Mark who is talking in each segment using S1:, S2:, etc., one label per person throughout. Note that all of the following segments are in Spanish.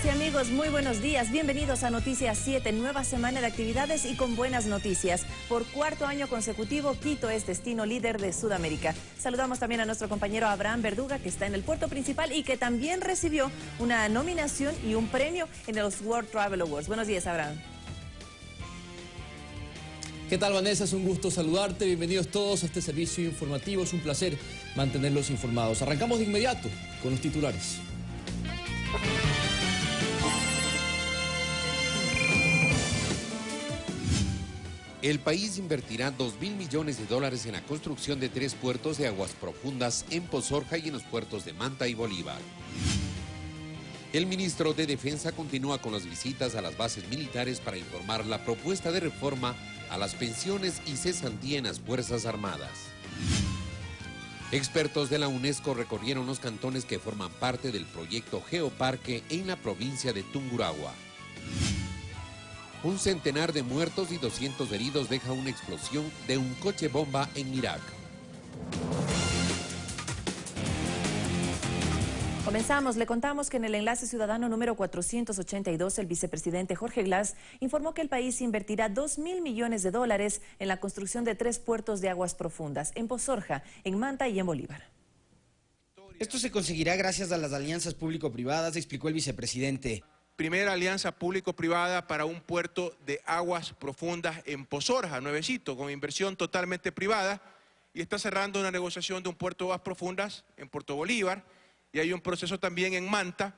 S1: y amigos, muy buenos días. Bienvenidos a Noticias 7, nueva semana de actividades y con buenas noticias. Por cuarto año consecutivo, Quito es destino líder de Sudamérica. Saludamos también a nuestro compañero Abraham Verduga, que está en el puerto principal y que también recibió una nominación y un premio en los World Travel Awards. Buenos días, Abraham.
S2: ¿Qué tal, Vanessa? Es un gusto saludarte. Bienvenidos todos a este servicio informativo. Es un placer mantenerlos informados. Arrancamos de inmediato con los titulares.
S3: El país invertirá $2.000 millones en la construcción de 3 puertos de aguas profundas en Pozorja y en los puertos de Manta y Bolívar. El ministro de Defensa continúa con las visitas a las bases militares para informar la propuesta de reforma a las pensiones y cesantía en las Fuerzas Armadas. Expertos de la UNESCO recorrieron los cantones que forman parte del proyecto Geoparque en la provincia de Tungurahua. Un centenar de muertos y 200 heridos deja una explosión de un coche bomba en Irak.
S1: Comenzamos. Le contamos que en el enlace ciudadano número 482, el vicepresidente Jorge Glass informó que el país invertirá $2.000 millones en la construcción de 3 puertos de aguas profundas, en Pozorja, en Manta y en Bolívar.
S4: Esto se conseguirá gracias a las alianzas público-privadas, explicó el vicepresidente.
S5: Primera alianza público-privada para un puerto de aguas profundas en Pozorja, nuevecito, con inversión totalmente privada, y está cerrando una negociación de un puerto de aguas profundas en Puerto Bolívar, y hay un proceso también en Manta,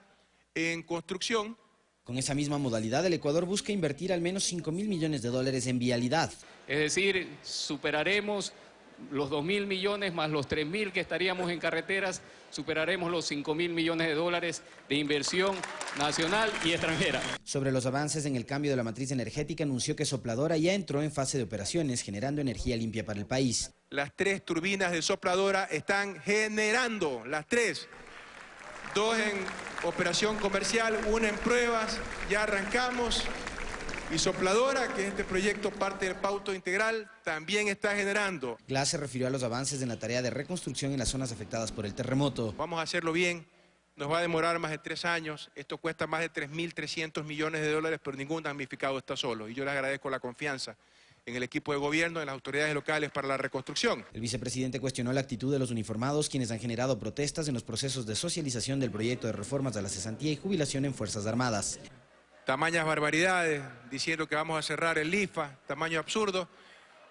S5: en construcción.
S4: Con esa misma modalidad, el Ecuador busca invertir al menos $5.000 millones en vialidad.
S6: Es decir, superaremos los 2.000 millones más los 3.000 que estaríamos en carreteras, superaremos los $5.000 millones de inversión nacional y extranjera.
S4: Sobre los avances en el cambio de la matriz energética, anunció que Sopladora ya entró en fase de operaciones, generando energía limpia para el país.
S5: Las 3 turbinas de Sopladora están generando, las 3. 2 en operación comercial, 1 en pruebas, ya arrancamos. Y Sopladora, que este proyecto parte del Pauto Integral, también está generando.
S4: Glass se refirió a los avances en la tarea de reconstrucción en las zonas afectadas por el terremoto.
S5: Vamos a hacerlo bien, nos va a demorar más de 3 años, esto cuesta más de $3.300 millones, pero ningún damnificado está solo. Y yo les agradezco la confianza en el equipo de gobierno, en las autoridades locales para la reconstrucción.
S4: El vicepresidente cuestionó la actitud de los uniformados, quienes han generado protestas en los procesos de socialización del proyecto de reformas a la cesantía y jubilación en Fuerzas Armadas.
S5: Tamañas barbaridades, diciendo que vamos a cerrar el IFA, tamaño absurdo.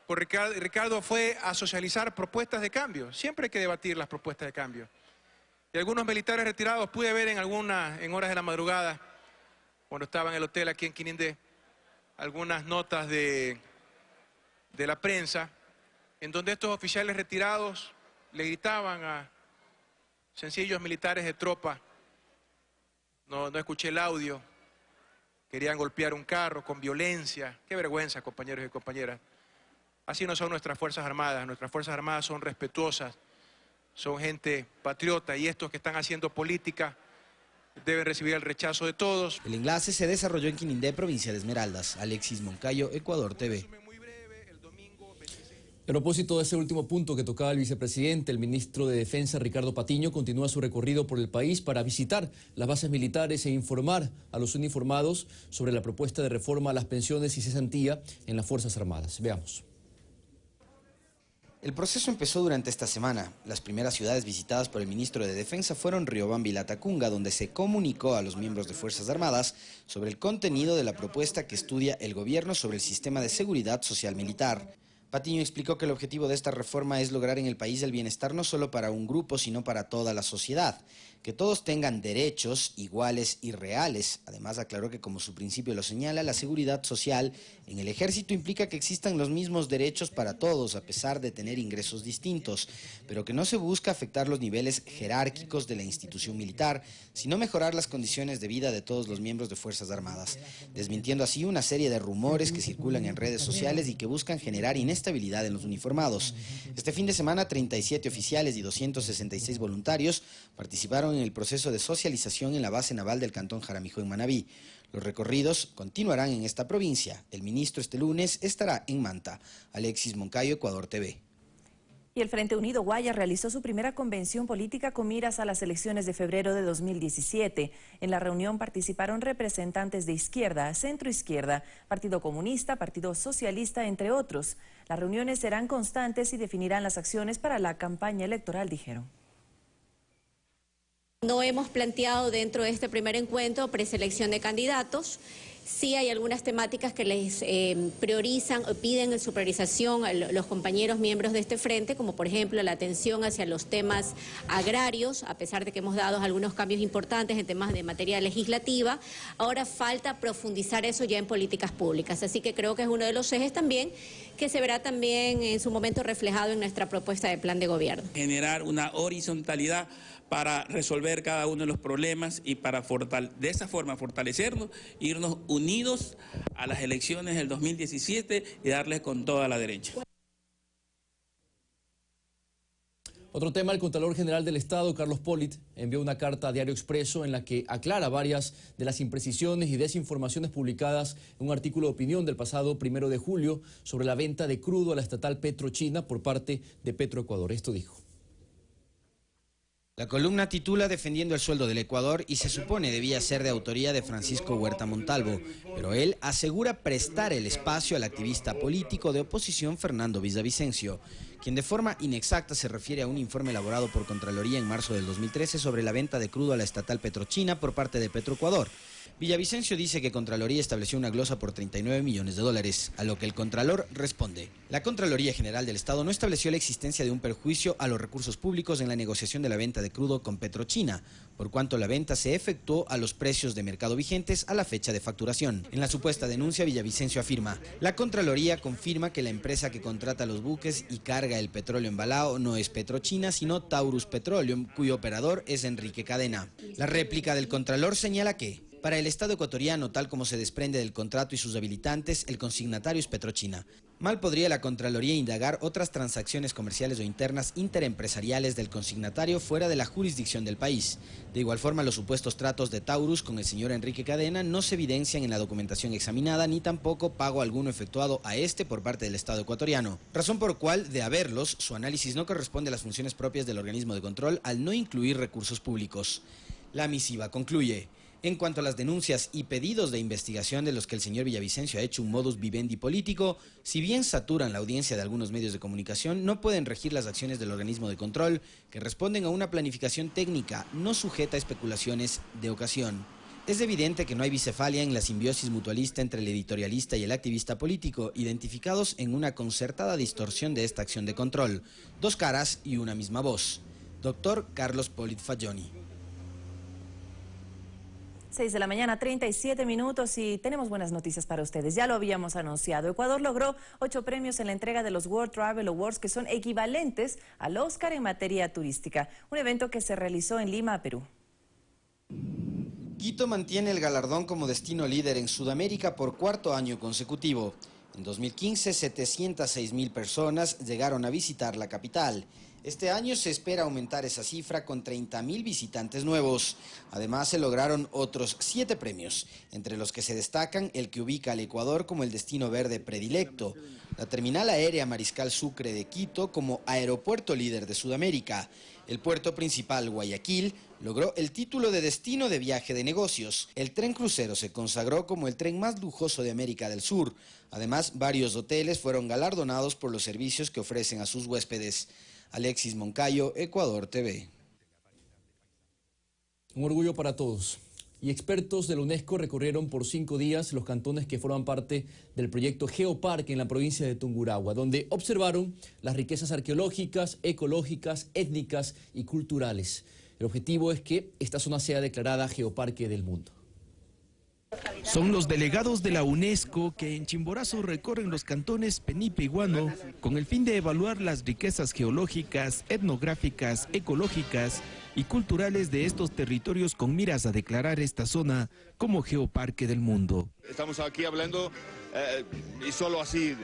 S5: Pues Ricardo fue a socializar propuestas de cambio, siempre hay que debatir las propuestas de cambio. Y algunos militares retirados pude ver en horas de la madrugada, cuando estaba en el hotel aquí en Quinindé, algunas notas de la prensa, en donde estos oficiales retirados le gritaban a sencillos militares de tropa, no escuché el audio, querían golpear un carro con violencia. Qué vergüenza, compañeros y compañeras. Así no son nuestras Fuerzas Armadas son respetuosas, son gente patriota, y estos que están haciendo política deben recibir el rechazo de todos.
S4: El enlace se desarrolló en Quinindé, provincia de Esmeraldas. Alexis Moncayo, Ecuador TV.
S2: A propósito de ese último punto que tocaba el vicepresidente, el ministro de Defensa, Ricardo Patiño, continúa su recorrido por el país para visitar las bases militares e informar a los uniformados sobre la propuesta de reforma a las pensiones y cesantía en las Fuerzas Armadas. Veamos.
S4: El proceso empezó durante esta semana. Las primeras ciudades visitadas por el ministro de Defensa fueron Riobamba y Latacunga, donde se comunicó a los miembros de Fuerzas Armadas sobre el contenido de la propuesta que estudia el gobierno sobre el sistema de seguridad social militar. Patiño explicó que el objetivo de esta reforma es lograr en el país el bienestar no solo para un grupo, sino para toda la sociedad, que todos tengan derechos iguales y reales. Además, aclaró que, como su principio lo señala, la seguridad social en el ejército implica que existan los mismos derechos para todos, a pesar de tener ingresos distintos, pero que no se busca afectar los niveles jerárquicos de la institución militar, sino mejorar las condiciones de vida de todos los miembros de Fuerzas Armadas, desmintiendo así una serie de rumores que circulan en redes sociales y que buscan generar inestabilidad en los uniformados. Este fin de semana, 37 oficiales y 266 voluntarios participaron en el proceso de socialización en la base naval del Cantón Jaramillo en Manabí. Los recorridos continuarán en esta provincia. El ministro este lunes estará en Manta. Alexis Moncayo, Ecuador TV.
S1: Y el Frente Unido Guaya realizó su primera convención política con miras a las elecciones de febrero de 2017. En la reunión participaron representantes de izquierda, centroizquierda, Partido Comunista, Partido Socialista, entre otros. Las reuniones serán constantes y definirán las acciones para la campaña electoral, dijeron.
S7: No hemos planteado dentro de este primer encuentro preselección de candidatos. Sí hay algunas temáticas que les priorizan o piden su priorización a los compañeros miembros de este frente, como por ejemplo la atención hacia los temas agrarios, a pesar de que hemos dado algunos cambios importantes en temas de materia legislativa. Ahora falta profundizar eso ya en políticas públicas, así que creo que es uno de los ejes también que se verá también en su momento reflejado en nuestra propuesta de plan de gobierno.
S8: Generar una horizontalidad para resolver cada uno de los problemas y para de esa forma fortalecernos, irnos unidos a las elecciones del 2017 y darles con toda la derecha.
S2: Otro tema, el Contralor General del Estado, Carlos Pollitt, envió una carta a Diario Expreso en la que aclara varias de las imprecisiones y desinformaciones publicadas en un artículo de opinión del pasado 1 de julio sobre la venta de crudo a la estatal Petrochina por parte de Petroecuador. Esto dijo.
S4: La columna titula Defendiendo el sueldo del Ecuador y se supone debía ser de autoría de Francisco Huerta Montalvo, pero él asegura prestar el espacio al activista político de oposición Fernando Villavicencio, quien de forma inexacta se refiere a un informe elaborado por Contraloría en marzo del 2013 sobre la venta de crudo a la estatal Petrochina por parte de Petroecuador. Villavicencio dice que Contraloría estableció una glosa por 39 millones de dólares, a lo que el Contralor responde. La Contraloría General del Estado no estableció la existencia de un perjuicio a los recursos públicos en la negociación de la venta de crudo con Petrochina, por cuanto la venta se efectuó a los precios de mercado vigentes a la fecha de facturación. En la supuesta denuncia, Villavicencio afirma: la Contraloría confirma que la empresa que contrata los buques y carga el petróleo embalado no es Petrochina, sino Taurus Petroleum, cuyo operador es Enrique Cadena. La réplica del Contralor señala que para el Estado ecuatoriano, tal como se desprende del contrato y sus habilitantes, el consignatario es Petrochina. Mal podría la Contraloría indagar otras transacciones comerciales o internas interempresariales del consignatario fuera de la jurisdicción del país. De igual forma, los supuestos tratos de Taurus con el señor Enrique Cadena no se evidencian en la documentación examinada, ni tampoco pago alguno efectuado a este por parte del Estado ecuatoriano. Razón por cual, de haberlos, su análisis no corresponde a las funciones propias del organismo de control al no incluir recursos públicos. La misiva concluye: en cuanto a las denuncias y pedidos de investigación de los que el señor Villavicencio ha hecho un modus vivendi político, si bien saturan la audiencia de algunos medios de comunicación, no pueden regir las acciones del organismo de control, que responden a una planificación técnica, no sujeta a especulaciones de ocasión. Es evidente que no hay bicefalia en la simbiosis mutualista entre el editorialista y el activista político, identificados en una concertada distorsión de esta acción de control. Dos caras y una misma voz. Doctor Carlos Pollitt Falloni.
S1: 6 de la mañana, 37 minutos y tenemos buenas noticias para ustedes. Ya lo habíamos anunciado. Ecuador logró 8 premios en la entrega de los World Travel Awards, que son equivalentes al Oscar en materia turística. Un evento que se realizó en Lima, Perú.
S4: Quito mantiene el galardón como destino líder en Sudamérica por 4º año consecutivo. En 2015, 706.000 personas llegaron a visitar la capital. Este año se espera aumentar esa cifra con 30.000 visitantes nuevos. Además, se lograron otros 7 premios, entre los que se destacan el que ubica al Ecuador como el destino verde predilecto, la terminal aérea Mariscal Sucre de Quito como aeropuerto líder de Sudamérica, el puerto principal Guayaquil logró el título de destino de viaje de negocios, el tren crucero se consagró como el tren más lujoso de América del Sur. Además, varios hoteles fueron galardonados por los servicios que ofrecen a sus huéspedes. Alexis Moncayo, Ecuador TV.
S2: Un orgullo para todos. Y expertos de la UNESCO recorrieron por 5 días los cantones que forman parte del proyecto Geoparque en la provincia de Tungurahua, donde observaron las riquezas arqueológicas, ecológicas, étnicas y culturales. El objetivo es que esta zona sea declarada Geoparque del Mundo.
S9: Son los delegados de la UNESCO que en Chimborazo recorren los cantones Penipe y Guano con el fin de evaluar las riquezas geológicas, etnográficas, ecológicas y culturales de estos territorios con miras a declarar esta zona como Geoparque del Mundo.
S10: Estamos aquí hablando, y solo así,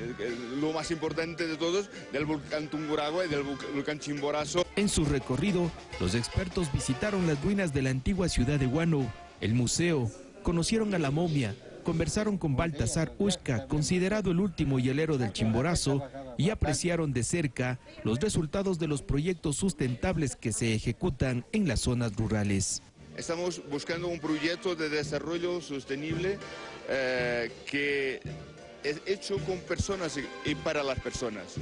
S10: lo más importante de todos, del volcán Tungurahua y del volcán Chimborazo.
S9: En su recorrido, los expertos visitaron las ruinas de la antigua ciudad de Guano, el museo, conocieron a la momia, conversaron con Baltasar Ushka, considerado el último hielero del Chimborazo, y apreciaron de cerca los resultados de los proyectos sustentables que se ejecutan en las zonas rurales.
S10: Estamos buscando un proyecto de desarrollo sostenible que es hecho con personas y para las personas.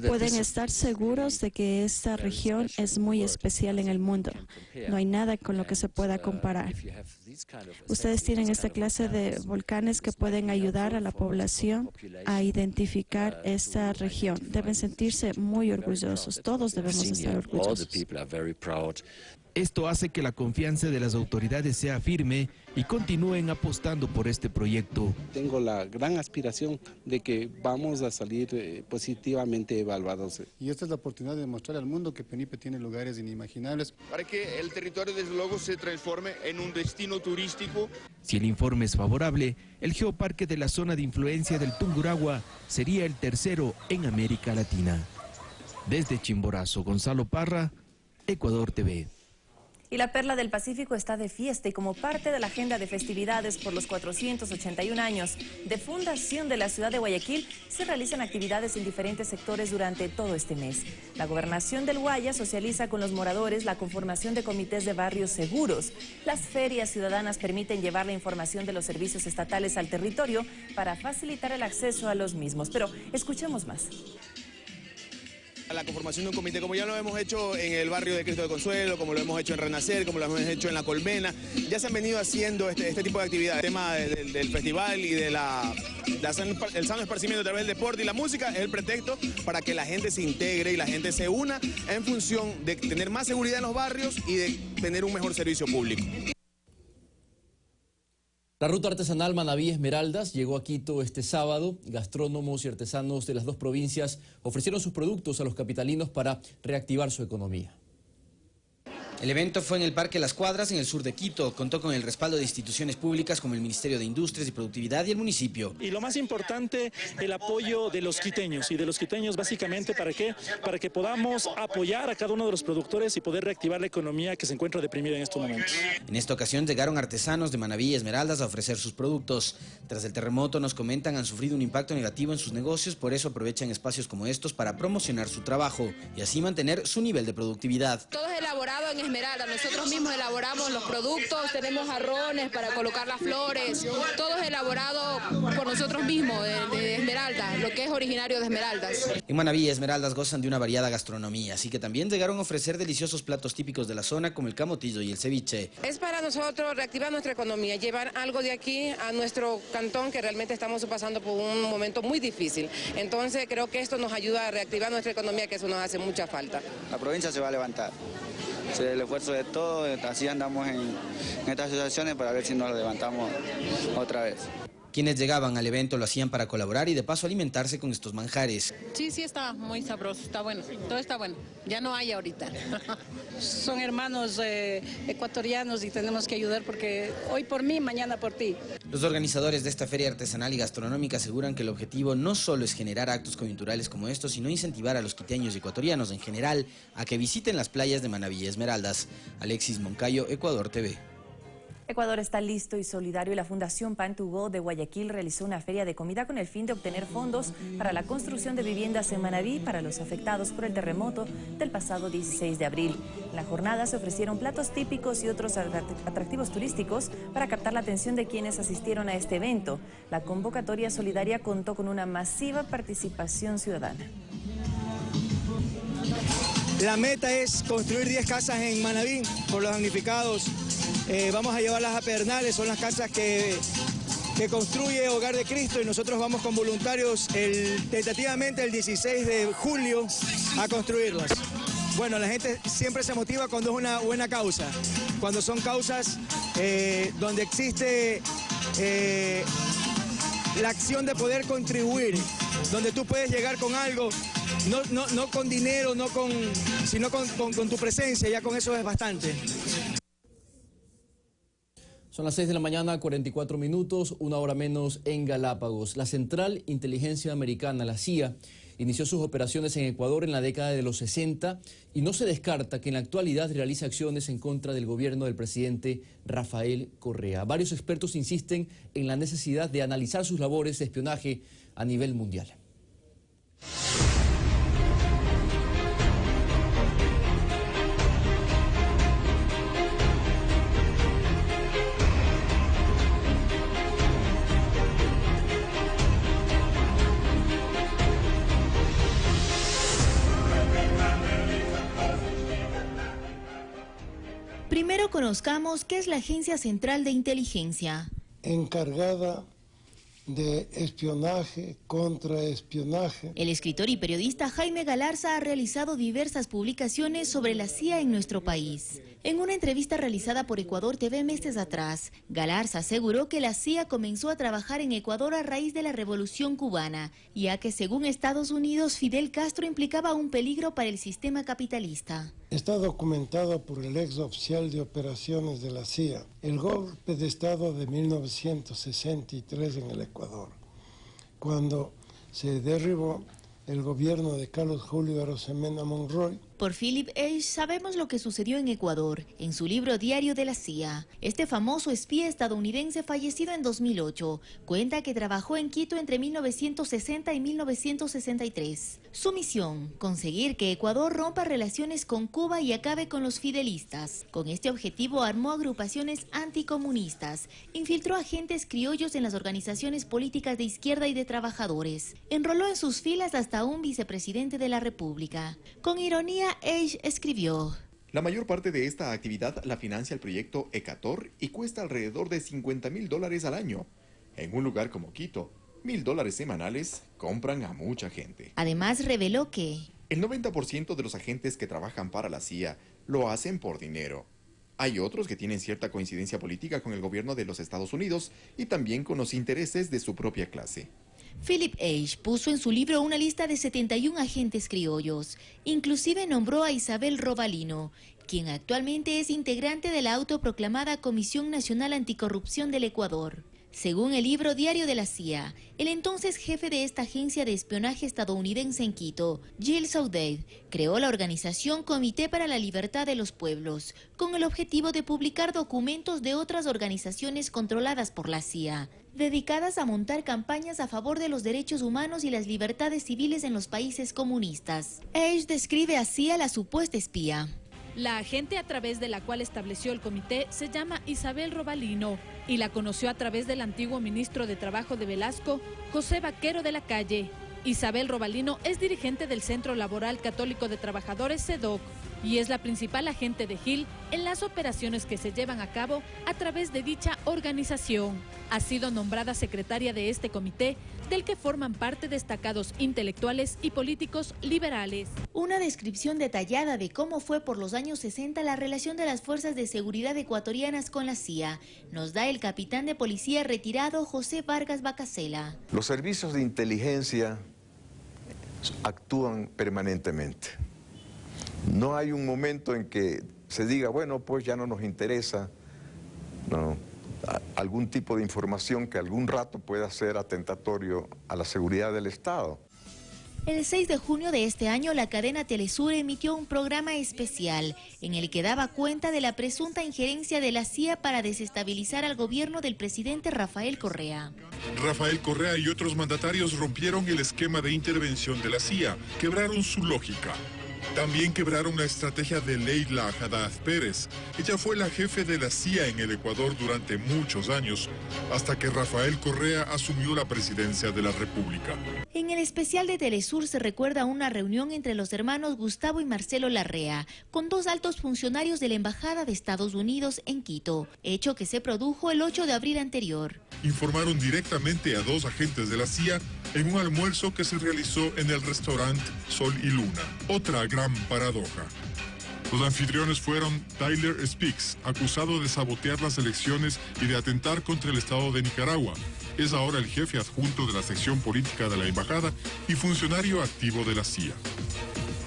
S11: Pueden estar seguros de que esta región es muy especial en el mundo. No hay nada con lo que se pueda comparar. Ustedes tienen esta clase de volcanes que pueden ayudar a la población a identificar esta región. Deben sentirse muy orgullosos. Todos debemos estar orgullosos.
S9: Esto hace que la confianza de las autoridades sea firme y continúen apostando por este proyecto.
S12: Tengo la gran aspiración de que vamos a salir positivamente evaluados.
S13: Y esta es la oportunidad de demostrar al mundo que Penipe tiene lugares inimaginables.
S10: Para que el territorio desde luego se transforme en un destino turístico.
S9: Si el informe es favorable, el geoparque de la zona de influencia del Tungurahua sería el tercero en América Latina. Desde Chimborazo, Gonzalo Parra, Ecuador TV.
S1: Y la Perla del Pacífico está de fiesta y como parte de la agenda de festividades por los 481 años de fundación de la ciudad de Guayaquil, se realizan actividades en diferentes sectores durante todo este mes. La Gobernación del Guaya socializa con los moradores la conformación de comités de barrios seguros. Las ferias ciudadanas permiten llevar la información de los servicios estatales al territorio para facilitar el acceso a los mismos. Pero escuchemos más.
S14: La conformación de un comité, como ya lo hemos hecho en el barrio de Cristo de Consuelo, como lo hemos hecho en Renacer, como lo hemos hecho en La Colmena, ya se han venido haciendo este tipo de actividades. El tema del festival y de el sano esparcimiento a través del deporte y la música es el pretexto para que la gente se integre y la gente se una en función de tener más seguridad en los barrios y de tener un mejor servicio público.
S2: La ruta artesanal Manabí Esmeraldas llegó a Quito este sábado. Gastrónomos y artesanos de las dos provincias ofrecieron sus productos a los capitalinos para reactivar su economía.
S4: El evento fue en el Parque Las Cuadras, en el sur de Quito. Contó con el respaldo de instituciones públicas como el Ministerio de Industrias y Productividad y el municipio.
S15: Y lo más importante, el apoyo de los quiteños. Y de los quiteños básicamente, ¿para qué? Para que podamos apoyar a cada uno de los productores y poder reactivar la economía que se encuentra deprimida en estos momentos.
S4: En esta ocasión llegaron artesanos de Manabí y Esmeraldas a ofrecer sus productos. Tras el terremoto, nos comentan, han sufrido un impacto negativo en sus negocios, por eso aprovechan espacios como estos para promocionar su trabajo y así mantener su nivel de productividad.
S16: Todo es elaborado en Esmeralda, nosotros mismos elaboramos los productos, tenemos jarrones para colocar las flores, todo es elaborado por nosotros mismos de Esmeralda, lo que es originario de Esmeraldas.
S4: En Manabí y Esmeraldas gozan de una variada gastronomía, así que también llegaron a ofrecer deliciosos platos típicos de la zona como el camotillo y el ceviche.
S17: Es para nosotros reactivar nuestra economía, llevar algo de aquí a nuestro cantón que realmente estamos pasando por un momento muy difícil. Entonces creo que esto nos ayuda a reactivar nuestra economía, que eso nos hace mucha falta.
S18: La provincia se va a levantar. El esfuerzo de todos, así andamos en estas situaciones para ver si nos levantamos otra vez.
S4: Quienes llegaban al evento lo hacían para colaborar y de paso alimentarse con estos manjares.
S19: Sí, está muy sabroso, está bueno, todo está bueno. Ya no hay ahorita. Son hermanos ecuatorianos y tenemos que ayudar porque hoy por mí, mañana por ti.
S4: Los organizadores de esta feria artesanal y gastronómica aseguran que el objetivo no solo es generar actos coyunturales como estos, sino incentivar a los quiteños y ecuatorianos en general a que visiten las playas de Manabí y Esmeraldas. Alexis Moncayo, Ecuador TV.
S1: Ecuador está listo y solidario y la Fundación Pan to Go de Guayaquil realizó una feria de comida con el fin de obtener fondos para la construcción de viviendas en Manabí para los afectados por el terremoto del pasado 16 de abril. En la jornada se ofrecieron platos típicos y otros atractivos turísticos para captar la atención de quienes asistieron a este evento. La convocatoria solidaria contó con una masiva participación ciudadana.
S20: La meta es construir 10 casas en Manabí por los damnificados. Vamos a llevarlas a Pedernales, son las casas que construye Hogar de Cristo y nosotros vamos con voluntarios tentativamente el 16 de julio a construirlas. Bueno, la gente siempre se motiva cuando es una buena causa, cuando son causas donde existe la acción de poder contribuir, donde tú puedes llegar con algo. No con dinero, sino con tu presencia, ya con eso es bastante.
S2: Son las 6 de la mañana, 44 minutos, una hora menos en Galápagos. La Central Inteligencia Americana, la CIA, inició sus operaciones en Ecuador en la década de los 60 y no se descarta que en la actualidad realice acciones en contra del gobierno del presidente Rafael Correa. Varios expertos insisten en la necesidad de analizar sus labores de espionaje a nivel mundial.
S21: Primero conozcamos qué es la Agencia Central de Inteligencia.
S22: Encargada de espionaje, contraespionaje.
S21: El escritor y periodista Jaime Galarza ha realizado diversas publicaciones sobre la CIA en nuestro país. En una entrevista realizada por Ecuador TV meses atrás, Galarza aseguró que la CIA comenzó a trabajar en Ecuador a raíz de la Revolución Cubana, ya que según Estados Unidos, Fidel Castro implicaba un peligro para el sistema capitalista.
S22: Está documentado por el ex oficial de operaciones de la CIA, el golpe de Estado de 1963 en el Ecuador, cuando se derribó el gobierno de Carlos Julio Arosemena Monroy.
S21: Por Philip Age sabemos lo que sucedió en Ecuador, en su libro Diario de la CIA. Este famoso espía estadounidense fallecido en 2008 cuenta que trabajó en Quito entre 1960 y 1963. Su misión, conseguir que Ecuador rompa relaciones con Cuba y acabe con los fidelistas. Con este objetivo armó agrupaciones anticomunistas, infiltró agentes criollos en las organizaciones políticas de izquierda y de trabajadores. Enroló en sus filas hasta un vicepresidente de la República. Con ironía, Age escribió:
S23: la mayor parte de esta actividad la financia el proyecto Ecator y cuesta alrededor de $50.000 al año. En un lugar como Quito, $1.000 semanales compran a mucha gente.
S21: Además reveló que
S23: el 90% de los agentes que trabajan para la CIA lo hacen por dinero. Hay otros que tienen cierta coincidencia política con el gobierno de los Estados Unidos y también con los intereses de su propia clase.
S21: Philip Age puso en su libro una lista de 71 agentes criollos. Inclusive nombró a Isabel Robalino, quien actualmente es integrante de la autoproclamada Comisión Nacional Anticorrupción del Ecuador. Según el libro Diario de la CIA, el entonces jefe de esta agencia de espionaje estadounidense en Quito, Gilles Soudet, creó la organización Comité para la Libertad de los Pueblos, con el objetivo de publicar documentos de otras organizaciones controladas por la CIA, dedicadas a montar campañas a favor de los derechos humanos y las libertades civiles en los países comunistas. Age describe así a la supuesta espía.
S24: La agente a través de la cual estableció el comité se llama Isabel Robalino y la conoció a través del antiguo ministro de Trabajo de Velasco, José Vaquero de la Calle. Isabel Robalino es dirigente del Centro Laboral Católico de Trabajadores, CEDOC, y es la principal agente de Gil en las operaciones que se llevan a cabo a través de dicha organización. Ha sido nombrada secretaria de este comité, del que forman parte destacados intelectuales y políticos liberales.
S21: Una descripción detallada de cómo fue por los años 60 la relación de las fuerzas de seguridad ecuatorianas con la CIA nos da el capitán de policía retirado José Vargas Bacasela.
S25: Los servicios de inteligencia actúan permanentemente. No hay un momento en que se diga, bueno, pues ya no nos interesa, no, algún tipo de información que algún rato pueda ser atentatorio a la seguridad del Estado.
S21: El 6 de junio de este año, la cadena Telesur emitió un programa especial en el que daba cuenta de la presunta injerencia de la CIA para desestabilizar al gobierno del presidente Rafael Correa.
S26: Rafael Correa y otros mandatarios rompieron el esquema de intervención de la CIA, quebraron su lógica. También quebraron la estrategia de Leila Haddad Pérez. Ella fue la jefe de la CIA en el Ecuador durante muchos años, hasta que Rafael Correa asumió la presidencia de la República.
S21: En el especial de Telesur se recuerda una reunión entre los hermanos Gustavo y Marcelo Larrea, con dos altos funcionarios de la Embajada de Estados Unidos en Quito, hecho que se produjo el 8 de abril anterior.
S26: Informaron directamente a dos agentes de la CIA en un almuerzo que se realizó en el restaurante Sol y Luna. Otra gran paradoja. Los anfitriones fueron Tyler Speaks, acusado de sabotear las elecciones y de atentar contra el Estado de Nicaragua. Es ahora el jefe adjunto de la sección política de la embajada y funcionario activo de la CIA.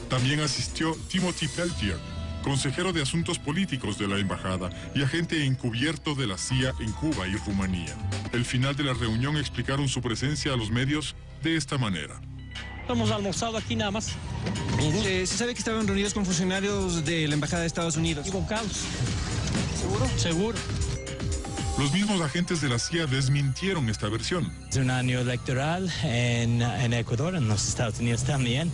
S26: También asistió Timothy Peltier, consejero de Asuntos Políticos de la embajada y agente encubierto de la CIA en Cuba y Rumanía. Al final de la reunión explicaron su presencia a los medios de esta manera.
S27: Hemos almorzado aquí nada más.
S28: Se sabe que estaban reunidos con funcionarios de la Embajada de Estados Unidos.
S27: ¿Y con Carlos? ¿Seguro? Seguro.
S26: Los mismos agentes de la CIA desmintieron esta versión.
S3: Es un año electoral en Ecuador, en los Estados Unidos también,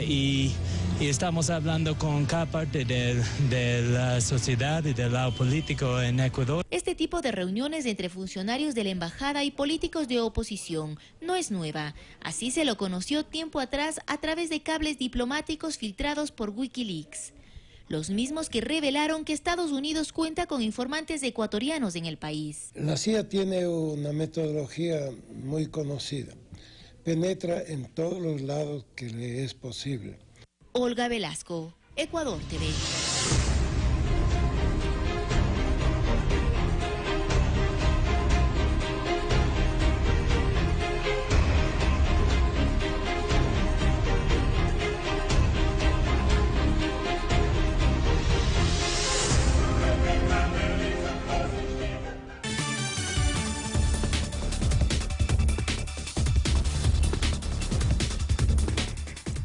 S3: y estamos hablando con cada parte de la sociedad y del lado político en Ecuador.
S21: Este tipo de reuniones entre funcionarios de la embajada y políticos de oposición no es nueva. Así se lo conoció tiempo atrás a través de cables diplomáticos filtrados por Wikileaks. Los mismos que revelaron que Estados Unidos cuenta con informantes ecuatorianos en el país.
S22: La CIA tiene una metodología muy conocida. Penetra en todos los lados que le es posible.
S21: Olga Velasco, Ecuador TV.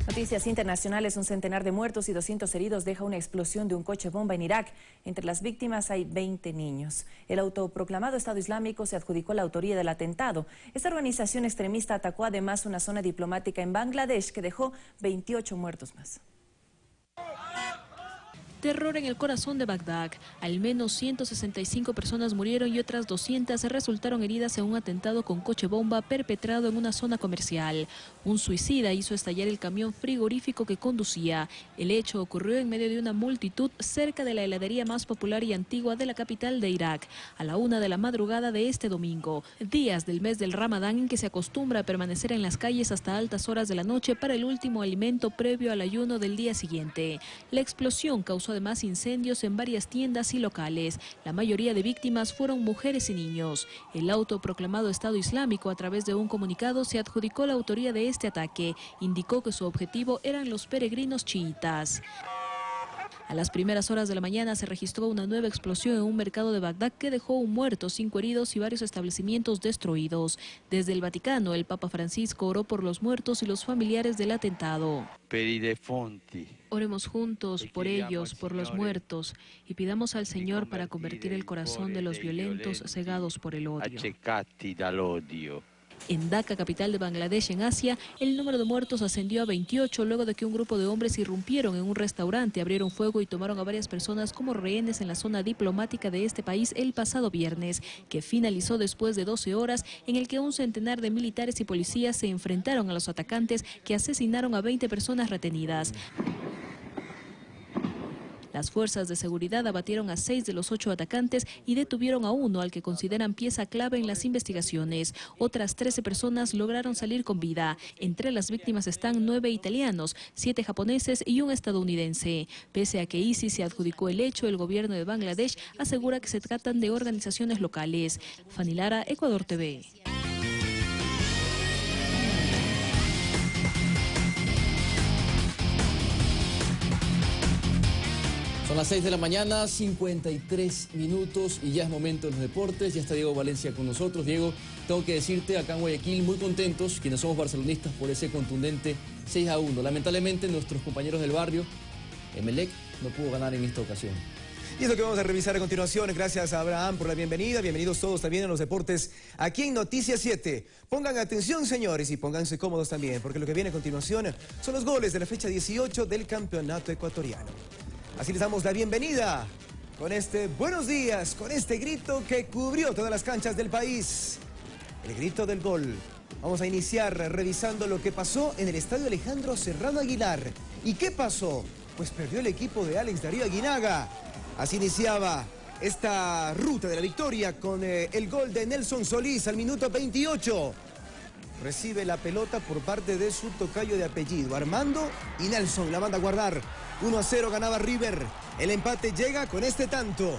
S1: Noticias internacionales: un centenar de muertos y 200 heridos deja una explosión de un coche bomba en Irak. Entre las víctimas hay 20 niños. El autoproclamado Estado Islámico se adjudicó la autoría del atentado. Esta organización extremista atacó además una zona diplomática en Bangladesh que dejó 28 muertos más.
S24: Terror en el corazón de Bagdad. Al menos 165 personas murieron y otras 200 resultaron heridas en un atentado con coche bomba perpetrado en una zona comercial. Un suicida hizo estallar el camión frigorífico que conducía. El hecho ocurrió en medio de una multitud cerca de la heladería más popular y antigua de la capital de Irak, a la 1 de la madrugada de este domingo, días del mes del Ramadán en que se acostumbra a permanecer en las calles hasta altas horas de la noche para el último alimento previo al ayuno del día siguiente. La explosión causó además incendios en varias tiendas y locales. La mayoría de víctimas fueron mujeres y niños. El autoproclamado Estado Islámico, a través de un comunicado, se adjudicó la autoría de este ataque. Indicó que su objetivo eran los peregrinos chiitas. A las primeras horas de la mañana se registró una nueva explosión en un mercado de Bagdad que dejó un muerto, 5 heridos y varios establecimientos destruidos. Desde el Vaticano, el Papa Francisco oró por los muertos y los familiares del atentado. Oremos juntos por ellos, por los muertos, y pidamos al Señor para convertir el corazón de los violentos cegados por el odio. En Dhaka, capital de Bangladesh, en Asia, el número de muertos ascendió a 28 luego de que un grupo de hombres irrumpieron en un restaurante, abrieron fuego y tomaron a varias personas como rehenes en la zona diplomática de este país el pasado viernes, que finalizó después de 12 horas en el que un centenar de militares y policías se enfrentaron a los atacantes que asesinaron a 20 personas retenidas. Las fuerzas de seguridad abatieron a 6 de los 8 atacantes y detuvieron a uno al que consideran pieza clave en las investigaciones. Otras 13 personas lograron salir con vida. Entre las víctimas están 9 italianos, 7 japoneses y un estadounidense. Pese a que ISIS se adjudicó el hecho, el gobierno de Bangladesh asegura que se tratan de organizaciones locales. Fanny Lara, Ecuador TV.
S2: Son las 6 de la mañana, 53 minutos y ya es momento de los deportes. Ya está Diego Valencia con nosotros. Diego, tengo que decirte, acá en Guayaquil, muy contentos, quienes somos barcelonistas, por ese contundente 6-1. Lamentablemente, nuestros compañeros del barrio, Emelec, no pudo ganar en esta ocasión.
S5: Y es lo que vamos a revisar a continuación. Gracias a Abraham por la bienvenida. Bienvenidos todos también a los deportes aquí en Noticias 7. Pongan atención, señores, y pónganse cómodos también, porque lo que viene a continuación son los goles de la fecha 18 del campeonato ecuatoriano. Así les damos la bienvenida con este buenos días, con este grito que cubrió todas las canchas del país. El grito del gol. Vamos a iniciar revisando lo que pasó en el estadio Alejandro Serrano Aguilar. ¿Y qué pasó? Pues perdió el equipo de Alex Darío Aguinaga. Así iniciaba esta ruta de la victoria con el gol de Nelson Solís al minuto 28. Recibe la pelota por parte de su tocayo de apellido, Armando, y Nelson la manda a guardar. 1-0 ganaba River. El empate llega con este tanto.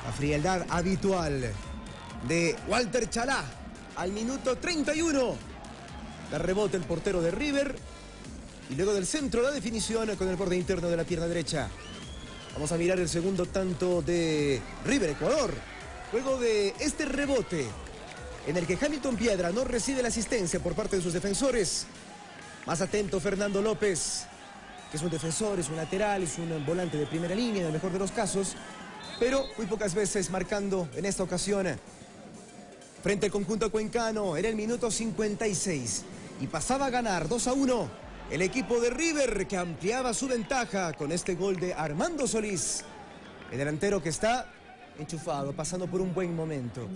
S5: La frialdad habitual de Walter Chalá al minuto 31. La rebota el portero de River. Y luego del centro la definición con el borde interno de la pierna derecha. Vamos a mirar el segundo tanto de River Ecuador. Luego de este rebote en el que Hamilton Piedra no recibe la asistencia por parte de sus defensores. Más atento Fernando López, que es un defensor, es un lateral, es un volante de primera línea, en el mejor de los casos. pero muy pocas veces marcando en esta ocasión frente al conjunto cuencano. Era el minuto 56 y pasaba a ganar 2-1 el equipo de River, que ampliaba su ventaja con este gol de Armando Solís, el delantero que está enchufado, pasando por un buen momento.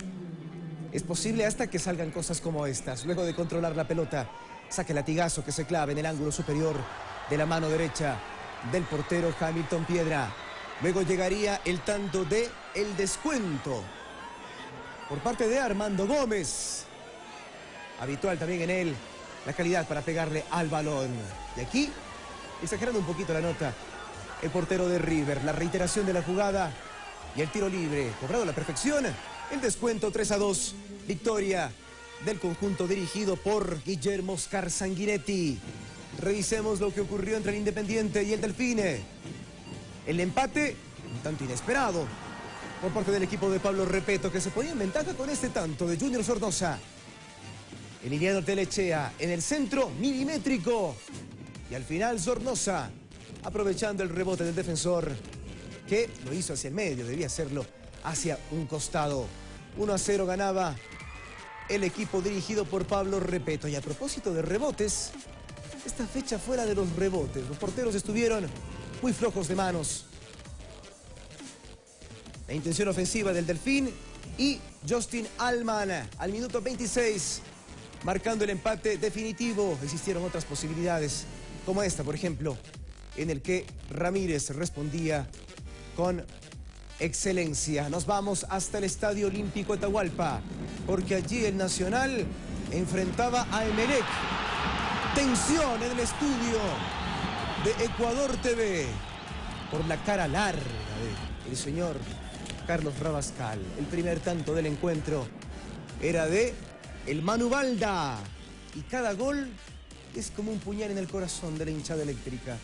S5: Es posible hasta que salgan cosas como estas. Luego de controlar la pelota, saque latigazo que se clave en el ángulo superior de la mano derecha del portero Hamilton Piedra. Luego llegaría el tanto de el descuento por parte de Armando Gómez. Habitual también en él la calidad para pegarle al balón. Y aquí, exagerando un poquito la nota, el portero de River. La reiteración de la jugada y el tiro libre cobrado a la perfección. El descuento 3-2. Victoria del conjunto dirigido por Guillermo Oscar Sanguinetti. Revisemos lo que ocurrió entre el Independiente y el Delfine. El empate, un tanto inesperado, por parte del equipo de Pablo Repeto, que se ponía en ventaja con este tanto de Junior Sornosa. Emiliano Telechea en el centro, milimétrico. Y al final Sornosa, aprovechando el rebote del defensor, que lo hizo hacia el medio, debía hacerlo hacia un costado. 1-0 ganaba el equipo dirigido por Pablo Repeto. Y a propósito de rebotes, esta fecha fuera de los rebotes, los porteros estuvieron muy flojos de manos. La intención ofensiva del Delfín y Justin Allman al minuto 26, marcando el empate definitivo. Existieron otras posibilidades, como esta, por ejemplo, en el que Ramírez respondía con excelencia. Nos vamos hasta el Estadio Olímpico Atahualpa, porque allí el Nacional enfrentaba a Emelec. Tensión en el estudio de Ecuador TV por la cara larga del señor Carlos Rabascal. El primer tanto del encuentro era de el Manu Balda, y cada gol es como un puñal en el corazón de la hinchada eléctrica.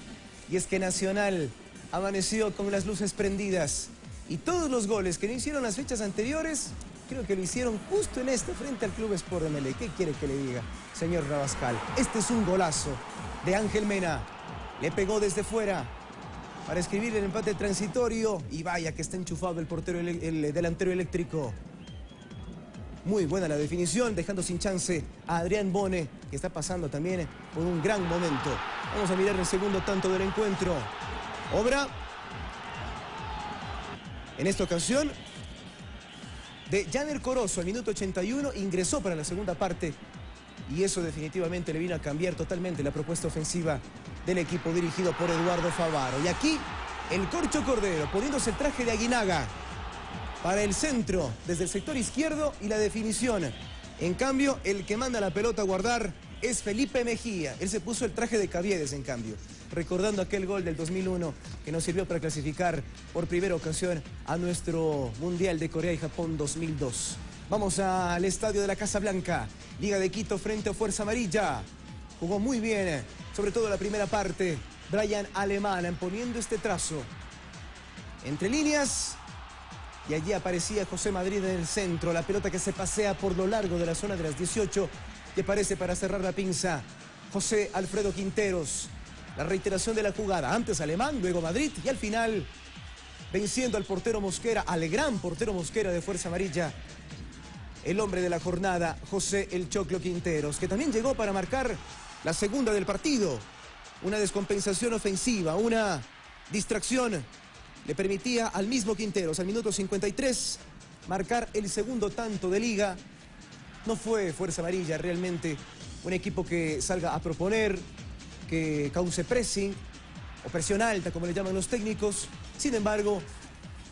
S5: Y es que Nacional amaneció con las luces prendidas, y todos los goles que no hicieron las fechas anteriores, creo que lo hicieron justo en esta, frente al Club Sport de Emelec. ¿Qué quiere que le diga, señor Rabascal? Este es un golazo de Ángel Mena. Le pegó desde fuera para escribir el empate transitorio, y vaya que está enchufado el portero, el delantero eléctrico. Muy buena la definición, dejando sin chance a Adrián Bone, que está pasando también por un gran momento. Vamos a mirar el segundo tanto del encuentro. Obra, en esta ocasión, de Janer Corozo al minuto 81, ingresó para la segunda parte, y eso definitivamente le vino a cambiar totalmente la propuesta ofensiva del equipo dirigido por Eduardo Favaro. Y aquí el Corcho Cordero poniéndose el traje de Aguinaga para el centro desde el sector izquierdo, y la definición. En cambio, el que manda la pelota a guardar es Felipe Mejía. Él se puso el traje de Caviedes, en cambio, recordando aquel gol del 2001 que nos sirvió para clasificar por primera ocasión a nuestro Mundial de Corea y Japón 2002. Vamos al estadio de la Casa Blanca. Liga de Quito frente a Fuerza Amarilla. Jugó muy bien, sobre todo la primera parte, Brian Alemán, poniendo este trazo entre líneas. Y allí aparecía José Madrid en el centro. La pelota que se pasea por lo largo de la zona de las 18. Y aparece para cerrar la pinza José Alfredo Quinteros. La reiteración de la jugada. Antes Alemán, luego Madrid. Y al final, venciendo al portero Mosquera, al gran portero Mosquera de Fuerza Amarilla, el hombre de la jornada, José El Choclo Quinteros, que también llegó para marcar la segunda del partido. Una descompensación ofensiva, una distracción, le permitía al mismo Quinteros, al minuto 53, marcar el segundo tanto de liga. No fue Fuerza Amarilla realmente un equipo que salga a proponer, que cause pressing o presión alta, como le llaman los técnicos. Sin embargo,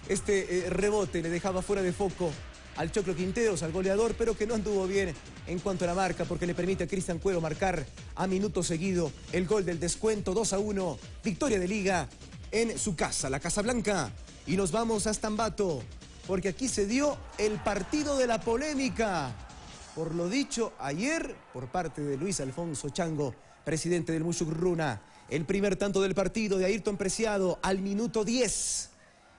S5: este rebote le dejaba fuera de foco al Choclo Quinteros, al goleador, pero que no anduvo bien en cuanto a la marca, porque le permite a Cristian Cuero marcar a minuto seguido el gol del descuento. 2-1, victoria de liga en su casa, la Casa Blanca. Y nos vamos hasta Ambato, porque aquí se dio el partido de la polémica, por lo dicho ayer por parte de Luis Alfonso Chango, presidente del Musugruna. El primer tanto del partido de Ayrton Preciado al minuto 10.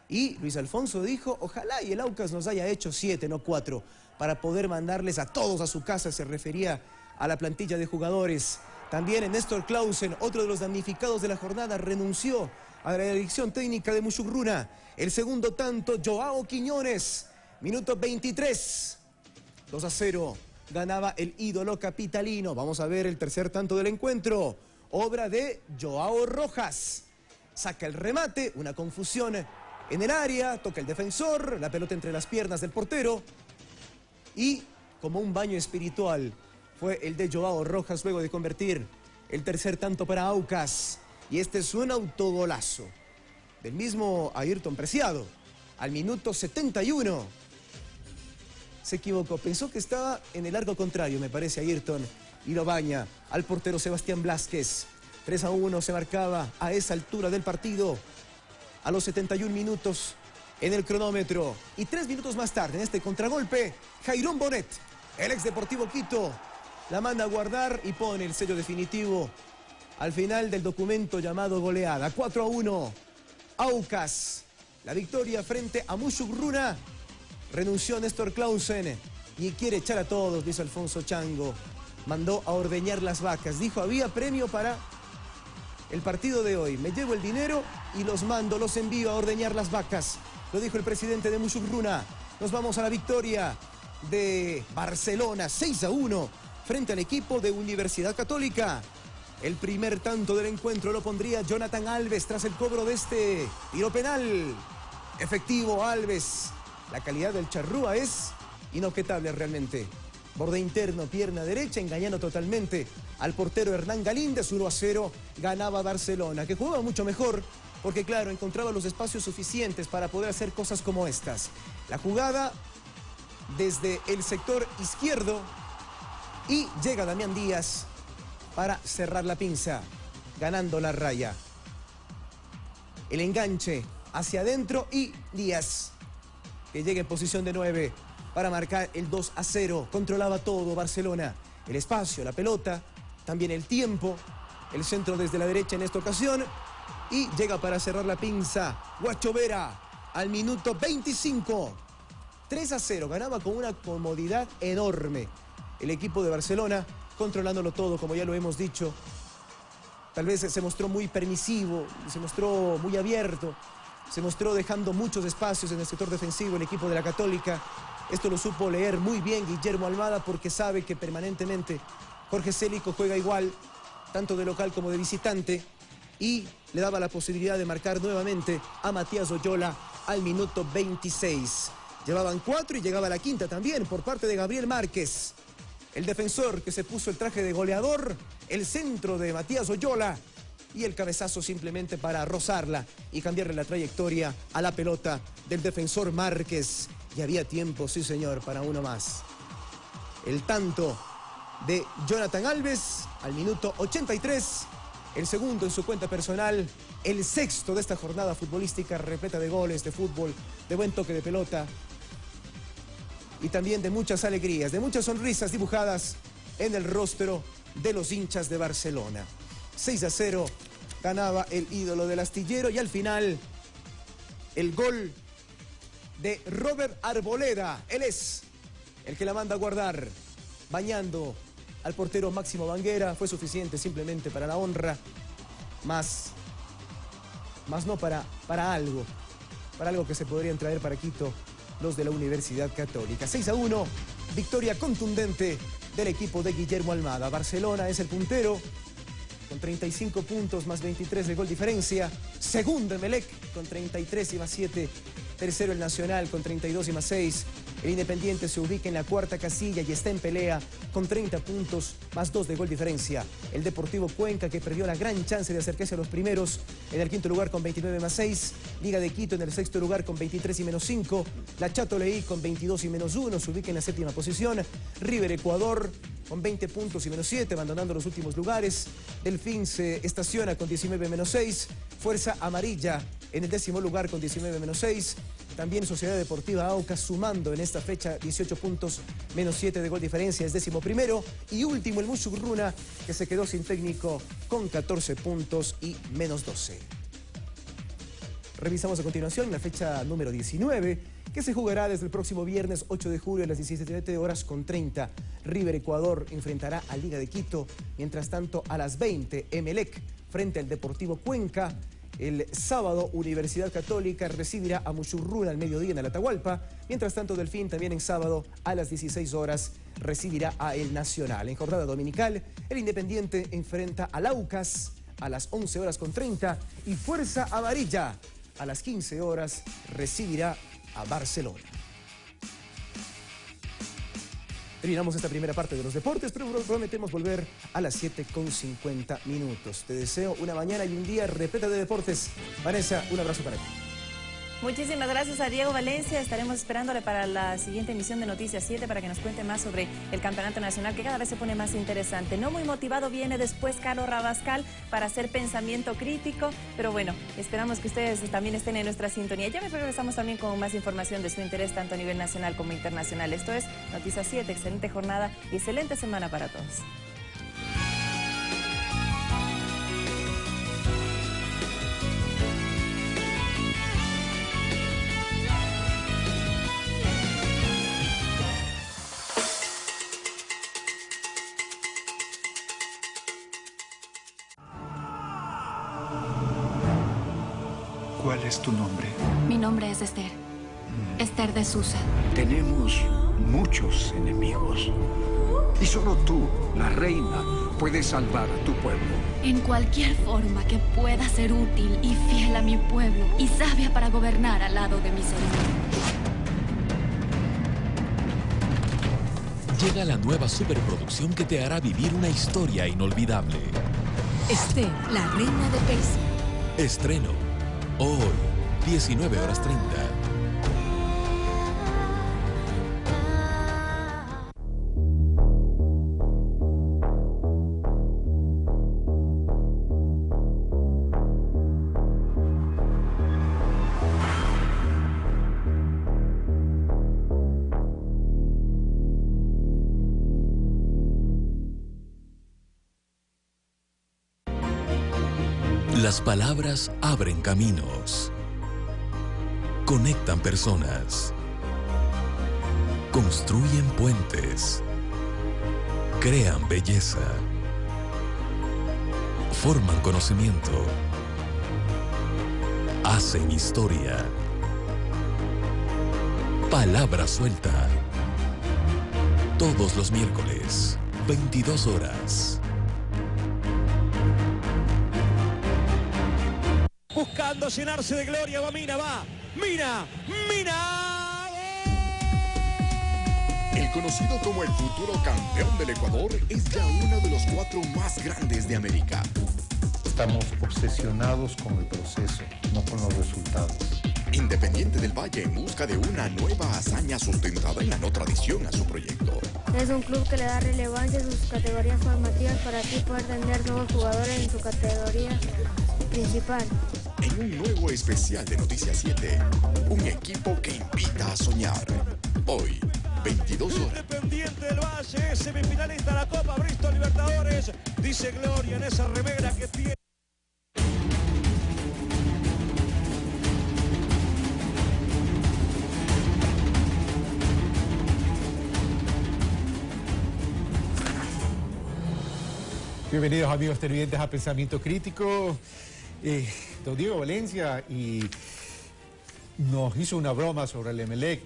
S5: Y Luis Alfonso dijo, ojalá y el Aucas nos haya hecho 7, no 4, para poder mandarles a todos a su casa. Se refería a la plantilla de jugadores. También Néstor Clausen, otro de los damnificados de la jornada, renunció a la dirección técnica de Musugruna. El segundo tanto, Joao Quiñones, minuto 23. 2-0, ganaba el ídolo capitalino. Vamos a ver el tercer tanto del encuentro. Obra de Joao Rojas. Saca el remate, una confusión en el área, toca el defensor, la pelota entre las piernas del portero. Y como un baño espiritual fue el de Joao Rojas luego de convertir el tercer tanto para Aucas. Y este es un autogolazo del mismo Ayrton Preciado. Al minuto 71. Se equivocó, pensó que estaba en el arco contrario, me parece, Ayrton. Y lo baña al portero Sebastián Blázquez. 3-1 se marcaba a esa altura del partido. A los 71 minutos en el cronómetro. Y 3 minutos más tarde, en este contragolpe, Jairón Bonet, el ex Deportivo Quito, la manda a guardar y pone el sello definitivo al final del documento llamado goleada. 4-1. Aucas, la victoria frente a Musugruna. Renunció Néstor Clausen y quiere echar a todos, dice Alfonso Chango. Mandó a ordeñar las vacas. Dijo, había premio para el partido de hoy. Me llevo el dinero y los mando, los envío a ordeñar las vacas. Lo dijo el presidente de Musugruna. Nos vamos a la victoria de Barcelona, 6-1, frente al equipo de Universidad Católica. El primer tanto del encuentro lo pondría Jonathan Alves tras el cobro de este tiro penal. Efectivo Alves. La calidad del charrúa es inobjetable realmente. Borde interno, pierna derecha, engañando totalmente al portero Hernán Galíndez. 1-0, ganaba Barcelona, que jugaba mucho mejor porque, claro, encontraba los espacios suficientes para poder hacer cosas como estas. La jugada desde el sector izquierdo y llega Damián Díaz para cerrar la pinza, ganando la raya. El enganche hacia adentro y Díaz, que llega en posición de 9 para marcar el 2-0. Controlaba todo Barcelona. El espacio, la pelota, también el tiempo. El centro desde la derecha en esta ocasión. Y llega para cerrar la pinza Guacho Vera al minuto 25. 3-0. Ganaba con una comodidad enorme el equipo de Barcelona, controlándolo todo, como ya lo hemos dicho. Tal vez se mostró muy permisivo, se mostró muy abierto. Se mostró dejando muchos espacios en el sector defensivo el equipo de la Católica. Esto lo supo leer muy bien Guillermo Almada porque sabe que permanentemente Jorge Célico juega igual, tanto de local como de visitante, y le daba la posibilidad de marcar nuevamente a Matías Oyola al minuto 26. Llevaban 4 y llegaba la quinta también por parte de Gabriel Márquez. El defensor que se puso el traje de goleador, el centro de Matías Oyola, y el cabezazo simplemente para rozarla y cambiarle la trayectoria a la pelota del defensor Márquez. Y había tiempo, sí señor, para uno más. El tanto de Jonathan Alves al minuto 83. El segundo en su cuenta personal. El sexto de esta jornada futbolística repleta de goles, de fútbol, de buen toque de pelota. Y también de muchas alegrías, de muchas sonrisas dibujadas en el rostro de los hinchas de Barcelona. 6-0 ganaba el ídolo del astillero y al final el gol de Robert Arboleda. Él es el que la manda a guardar, bañando al portero Máximo Banguera. Fue suficiente simplemente para la honra, más no para algo que se podrían traer para Quito los de la Universidad Católica. 6-1, victoria contundente del equipo de Guillermo Almada. Barcelona es el puntero con 35 puntos más 23 de gol diferencia. Segundo Emelec con 33 y más 7. Tercero el Nacional con 32 y más 6. El Independiente se ubica en la cuarta casilla y está en pelea con 30 puntos más 2 de gol diferencia. El Deportivo Cuenca, que perdió la gran chance de acercarse a los primeros, en el quinto lugar con 29 más 6. Liga de Quito en el sexto lugar con 23 y menos 5. La Chato Leí con 22 y menos 1 se ubica en la séptima posición. River Ecuador con 20 puntos y menos 7, abandonando los últimos lugares. Delfín se estaciona con 19 menos 6. Fuerza Amarilla en el décimo lugar con 19 menos 6. También Sociedad Deportiva Aucas sumando en esta fecha 18 puntos menos 7 de gol diferencia, es décimo primero. Y último el Musugruna, que se quedó sin técnico con 14 puntos y menos 12. Revisamos a continuación la fecha número 19, que se jugará desde el próximo viernes 8 de julio a las 17:30. River Ecuador enfrentará a Liga de Quito. Mientras tanto, a las 20, Emelec frente al Deportivo Cuenca. El sábado, Universidad Católica recibirá a Muchurruna al mediodía en el Atahualpa. Mientras tanto, Delfín también en sábado a las 16 horas recibirá a El Nacional. En jornada dominical, el Independiente enfrenta al Aucas a las 11:30 y Fuerza Amarilla a las 15 horas recibirá a Barcelona. Terminamos esta primera parte de los deportes, pero prometemos volver a las 7:50. Te deseo una mañana y un día repleta de deportes. Vanessa, un abrazo para ti.
S1: Muchísimas gracias a Diego Valencia. Estaremos esperándole para la siguiente emisión de Noticias 7 para que nos cuente más sobre el campeonato nacional, que cada vez se pone más interesante. No muy motivado viene después Carlos Rabascal para hacer pensamiento crítico, pero bueno, esperamos que ustedes también estén en nuestra sintonía. Ya regresamos también con más información de su interés tanto a nivel nacional como internacional. Esto es Noticias 7. Excelente jornada y excelente semana para todos.
S6: ¿Cuál es tu nombre?
S7: Mi nombre es Esther. Esther de Sousa.
S6: Tenemos muchos enemigos. Y solo tú, la reina, puedes salvar a tu pueblo.
S7: En cualquier forma que pueda ser útil y fiel a mi pueblo y sabia para gobernar al lado de mis hermanos.
S8: Llega la nueva superproducción que te hará vivir una historia inolvidable.
S9: Esther, la reina de Persia.
S8: Estreno hoy, 19:30. Las palabras abren caminos, conectan personas, construyen puentes, crean belleza, forman conocimiento, hacen historia. Palabra suelta. Todos los miércoles, 22 horas.
S10: Buscando llenarse de gloria, va Mina, va. Mina.
S23: El conocido como el futuro campeón del Ecuador es ya uno de los 4 más grandes de América.
S11: Estamos obsesionados con el proceso, no con los resultados.
S23: Independiente del Valle en busca de una nueva hazaña sustentada en la no tradición a su proyecto.
S12: Es un club que le da relevancia a sus categorías formativas para así poder tener nuevos jugadores en su categoría principal.
S23: En un nuevo especial de Noticias 7, un equipo que invita a soñar. Hoy, 22 horas.
S10: Independiente del Valle, semifinalista de la Copa Bristol Libertadores. Dice Gloria en esa remera que tiene.
S13: Bienvenidos amigos televidentes a Pensamiento Crítico. Don Diego Valencia nos hizo una broma sobre el Emelec.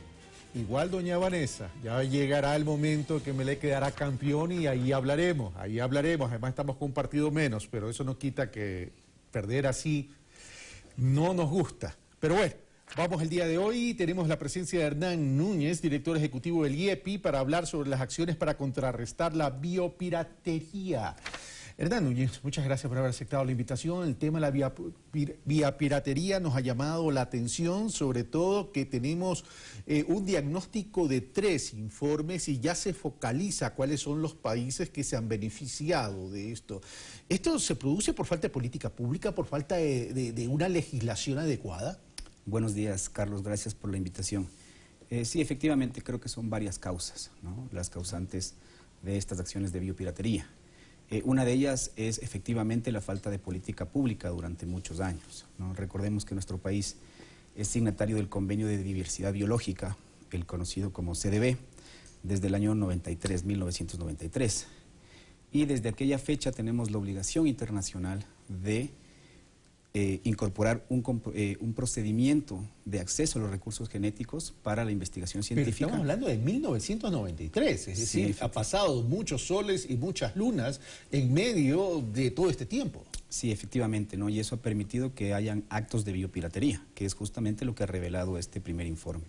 S13: Igual doña Vanessa, ya llegará el momento que Emelec quedará campeón y ahí hablaremos. Además estamos con un partido menos, pero eso no quita que perder así no nos gusta. Pero bueno, vamos el día de hoy. Tenemos la presencia de Hernán Núñez, director ejecutivo del IEPI, para hablar sobre las acciones para contrarrestar la biopiratería. Hernán Núñez, muchas gracias por haber aceptado la invitación. El tema de la biopiratería nos ha llamado la atención, sobre todo que tenemos un diagnóstico de 3 informes y ya se focaliza cuáles son los países que se han beneficiado de esto. ¿Esto se produce por falta de política pública, por falta de una legislación adecuada?
S29: Buenos días, Carlos, gracias por la invitación. Sí, efectivamente, creo que son varias causas, ¿no?, las causantes de estas acciones de biopiratería. Una de ellas es efectivamente la falta de política pública durante muchos años, ¿no? Recordemos que nuestro país es signatario del Convenio de Diversidad Biológica, el conocido como CDB, desde el año 1993. Y desde aquella fecha tenemos la obligación internacional de incorporar un procedimiento de acceso a los recursos genéticos para la investigación científica.
S13: Pero estamos hablando de 1993, es decir, ha pasado muchos soles y muchas lunas en medio de todo este tiempo.
S29: Sí, efectivamente, ¿no? Y eso ha permitido que hayan actos de biopiratería, que es justamente lo que ha revelado este primer informe.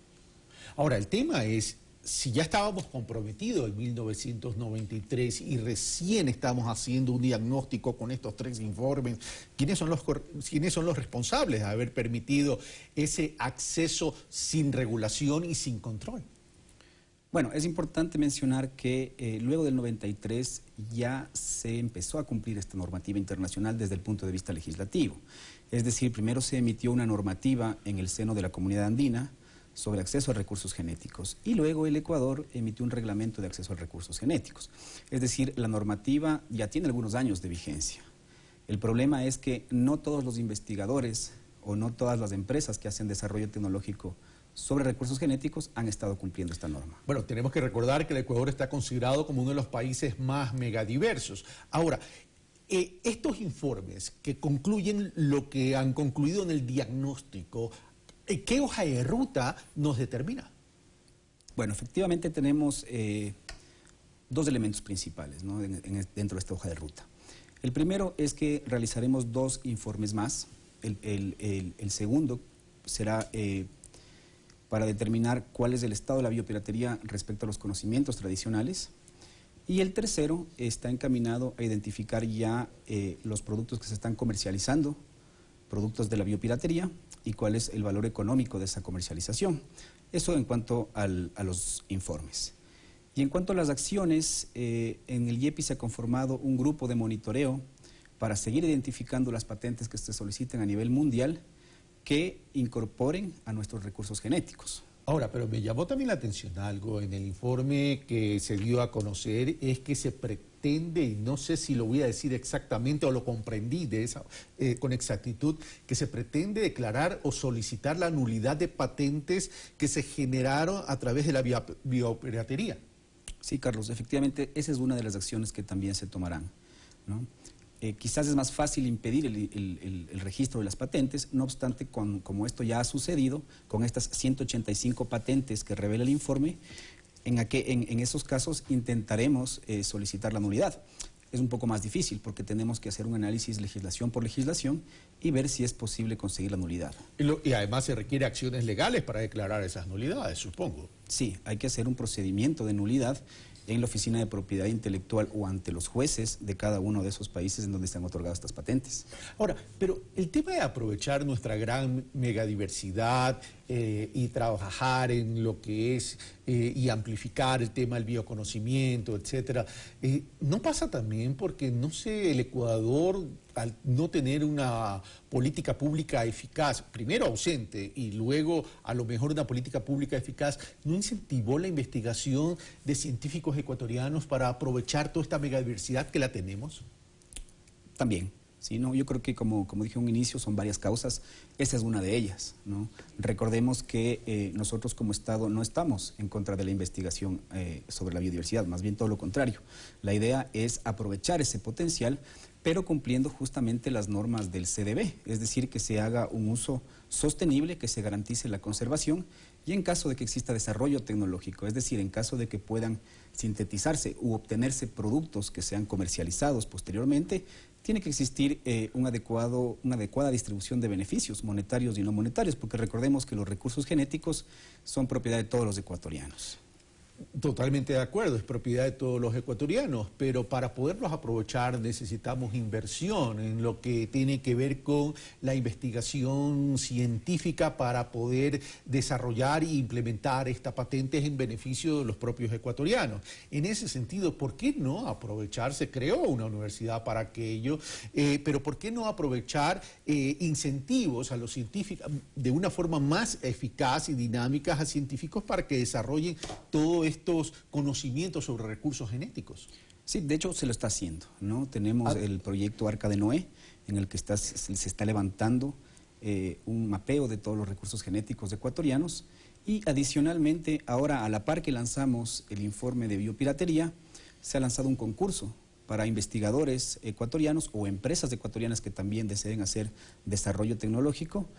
S13: Ahora, el tema es, si ya estábamos comprometidos en 1993 y recién estamos haciendo un diagnóstico con estos 3 informes, ¿quiénes son los responsables de haber permitido ese acceso sin regulación y sin control?
S29: Bueno, es importante mencionar que luego del 93 ya se empezó a cumplir esta normativa internacional desde el punto de vista legislativo. Es decir, primero se emitió una normativa en el seno de la Comunidad Andina sobre acceso a recursos genéticos y luego el Ecuador emitió un reglamento de acceso a recursos genéticos. Es decir, la normativa ya tiene algunos años de vigencia. El problema es que no todos los investigadores o no todas las empresas que hacen desarrollo tecnológico sobre recursos genéticos han estado cumpliendo esta norma.
S13: Bueno, tenemos que recordar que el Ecuador está considerado como uno de los países más megadiversos. Ahora, estos informes que concluyen lo que han concluido en el diagnóstico, ¿qué hoja de ruta nos determina?
S29: Bueno, efectivamente tenemos 2 elementos principales, ¿no? dentro de esta hoja de ruta. El primero es que realizaremos 2 informes más. El segundo será para determinar cuál es el estado de la biopiratería respecto a los conocimientos tradicionales. Y el tercero está encaminado a identificar ya los productos que se están comercializando, productos de la biopiratería, y cuál es el valor económico de esa comercialización. Eso en cuanto a los informes. Y en cuanto a las acciones, en el IEPI se ha conformado un grupo de monitoreo para seguir identificando las patentes que se soliciten a nivel mundial que incorporen a nuestros recursos genéticos.
S13: Ahora, pero me llamó también la atención algo en el informe que se dio a conocer, es que se pretende, y no sé si lo voy a decir exactamente o lo comprendí con exactitud, que se pretende declarar o solicitar la nulidad de patentes que se generaron a través de la biopiratería.
S29: Sí, Carlos, efectivamente esa es una de las acciones que también se tomarán, ¿no? Quizás es más fácil impedir el registro de las patentes, no obstante, como esto ya ha sucedido, con estas 185 patentes que revela el informe, en esos casos intentaremos solicitar la nulidad. Es un poco más difícil porque tenemos que hacer un análisis legislación por legislación y ver si es posible conseguir la nulidad.
S13: Y además se requiere acciones legales para declarar esas nulidades, supongo.
S29: Sí, hay que hacer un procedimiento de nulidad en la Oficina de Propiedad Intelectual o ante los jueces de cada uno de esos países en donde se han otorgado estas patentes.
S13: Ahora, pero el tema de aprovechar nuestra gran megadiversidad y trabajar en lo que es y amplificar el tema del bioconocimiento, etcétera, ¿no pasa también porque, no sé, el Ecuador, al no tener una política pública eficaz, primero ausente y luego a lo mejor una política pública eficaz, no incentivó la investigación de científicos ecuatorianos para aprovechar toda esta megadiversidad que la tenemos?
S29: También. Sí, no, yo creo que como dije en un inicio son varias causas, esa es una de ellas, ¿no? Recordemos que nosotros como Estado no estamos en contra de la investigación sobre la biodiversidad, más bien todo lo contrario. La idea es aprovechar ese potencial, pero cumpliendo justamente las normas del CDB, es decir, que se haga un uso sostenible, que se garantice la conservación y en caso de que exista desarrollo tecnológico, es decir, en caso de que puedan sintetizarse u obtenerse productos que sean comercializados posteriormente, tiene que existir una adecuada distribución de beneficios monetarios y no monetarios, porque recordemos que los recursos genéticos son propiedad de todos los ecuatorianos.
S13: Totalmente de acuerdo, es propiedad de todos los ecuatorianos, pero para poderlos aprovechar necesitamos inversión en lo que tiene que ver con la investigación científica para poder desarrollar e implementar estas patentes en beneficio de los propios ecuatorianos. En ese sentido, ¿por qué no aprovechar? Se creó una universidad para aquello, pero ¿por qué no aprovechar incentivos a los científicos de una forma más eficaz y dinámica a científicos para que desarrollen todo estos conocimientos sobre recursos genéticos?
S29: Sí, de hecho se lo está haciendo, ¿no? Tenemos el proyecto Arca de Noé, en el que se está levantando un mapeo de todos los recursos genéticos ecuatorianos y adicionalmente ahora a la par que lanzamos el informe de biopiratería, se ha lanzado un concurso para investigadores ecuatorianos o empresas ecuatorianas que también deseen hacer desarrollo tecnológico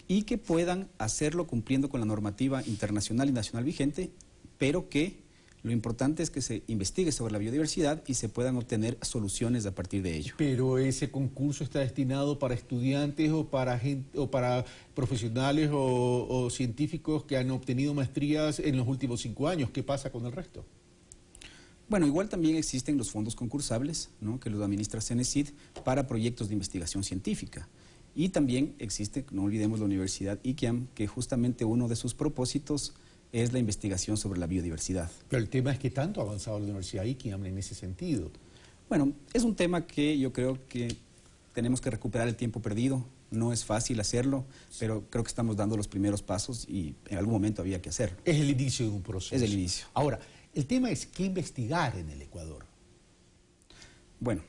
S29: y que puedan hacerlo cumpliendo con la normativa internacional y nacional vigente, pero que lo importante es que se investigue sobre la biodiversidad y se puedan obtener soluciones a partir de ello.
S13: Pero ese concurso está destinado para estudiantes o para profesionales o científicos que han obtenido maestrías en los últimos 5 años. ¿Qué pasa con el resto?
S29: Bueno, igual también existen los fondos concursables, ¿no?, que los administra CENESID para proyectos de investigación científica. Y también existe, no olvidemos, la Universidad ICAM, que justamente uno de sus propósitos es la investigación sobre la biodiversidad.
S13: Pero el tema es que tanto ha avanzado la Universidad ICAM en ese sentido.
S29: Bueno, es un tema que yo creo que tenemos que recuperar el tiempo perdido. No es fácil hacerlo, pero creo que estamos dando los primeros pasos y en algún momento había que hacerlo.
S13: Es el inicio de un proceso.
S29: Es el inicio.
S13: Ahora, el tema es qué investigar en el Ecuador.
S29: Bueno,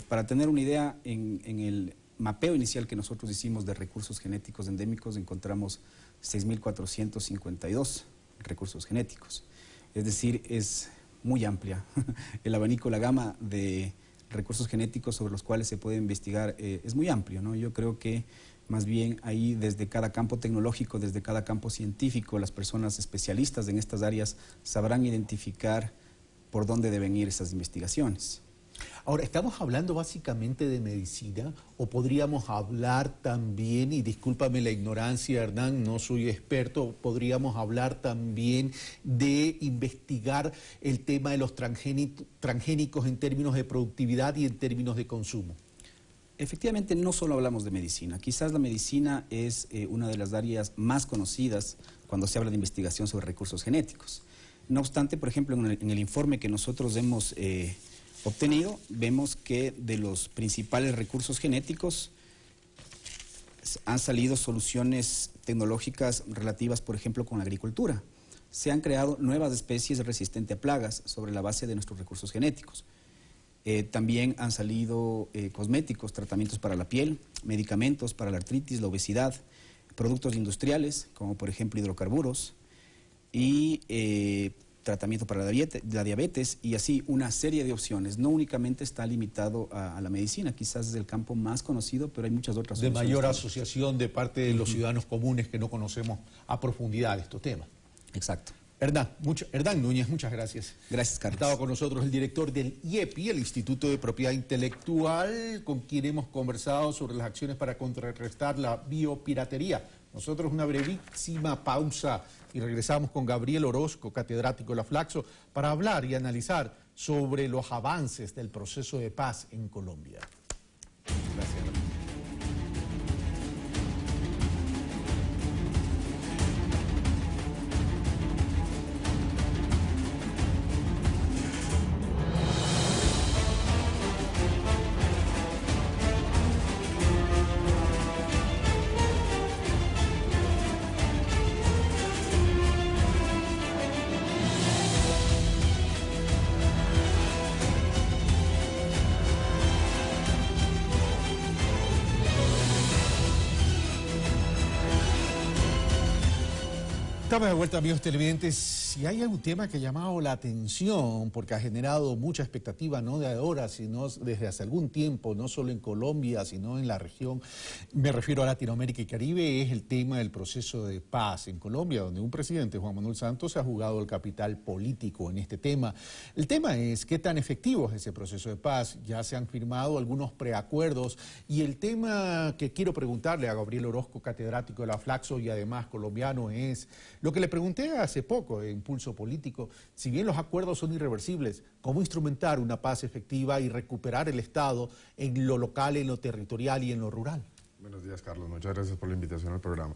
S29: para tener una idea, en el mapeo inicial que nosotros hicimos de recursos genéticos endémicos encontramos 6.452 recursos genéticos. Es decir, es muy amplia el abanico, la gama de recursos genéticos sobre los cuales se puede investigar es muy amplio, ¿no? Yo creo que más bien ahí desde cada campo tecnológico, desde cada campo científico, las personas especialistas en estas áreas sabrán identificar por dónde deben ir esas investigaciones.
S13: Ahora, ¿estamos hablando básicamente de medicina o podríamos hablar también, y discúlpame la ignorancia, Hernán, no soy experto, podríamos hablar también de investigar el tema de los transgénicos en términos de productividad y en términos de consumo?
S29: Efectivamente, no solo hablamos de medicina. Quizás la medicina es una de las áreas más conocidas cuando se habla de investigación sobre recursos genéticos. No obstante, por ejemplo, en el informe que nosotros hemos obtenido, vemos que de los principales recursos genéticos han salido soluciones tecnológicas relativas, por ejemplo, con la agricultura. Se han creado nuevas especies resistentes a plagas sobre la base de nuestros recursos genéticos. También han salido cosméticos, tratamientos para la piel, medicamentos para la artritis, la obesidad, productos industriales, como por ejemplo hidrocarburos, y tratamiento para la diabetes, y así una serie de opciones. No únicamente está limitado a la medicina, quizás es el campo más conocido, pero hay muchas otras
S13: de
S29: soluciones.
S13: Mayor asociación de parte de los ciudadanos comunes que no conocemos a profundidad estos temas.
S29: Exacto.
S13: Hernán Núñez, muchas gracias.
S29: Gracias, Carlos.
S13: Estaba con nosotros el director del IEPI, el Instituto de Propiedad Intelectual, con quien hemos conversado sobre las acciones para contrarrestar la biopiratería. Nosotros una brevísima pausa y regresamos con Gabriel Orozco, catedrático de la Flaxo, para hablar y analizar sobre los avances del proceso de paz en Colombia. Gracias. Estamos de vuelta, amigos televidentes. Si hay algún tema que ha llamado la atención, porque ha generado mucha expectativa, no de ahora, sino desde hace algún tiempo, no solo en Colombia, sino en la región, me refiero a Latinoamérica y Caribe, es el tema del proceso de paz en Colombia, donde un presidente, Juan Manuel Santos, ha jugado el capital político en este tema. El tema es qué tan efectivo es ese proceso de paz. Ya se han firmado algunos preacuerdos, y el tema que quiero preguntarle a Gabriel Orozco, catedrático de la Flaxo y además colombiano, es lo que le pregunté hace poco en Pulso Político: si bien los acuerdos son irreversibles, ¿cómo instrumentar una paz efectiva y recuperar el Estado en lo local, en lo territorial y en lo rural?
S4: Buenos días, Carlos. Muchas gracias por la invitación al programa.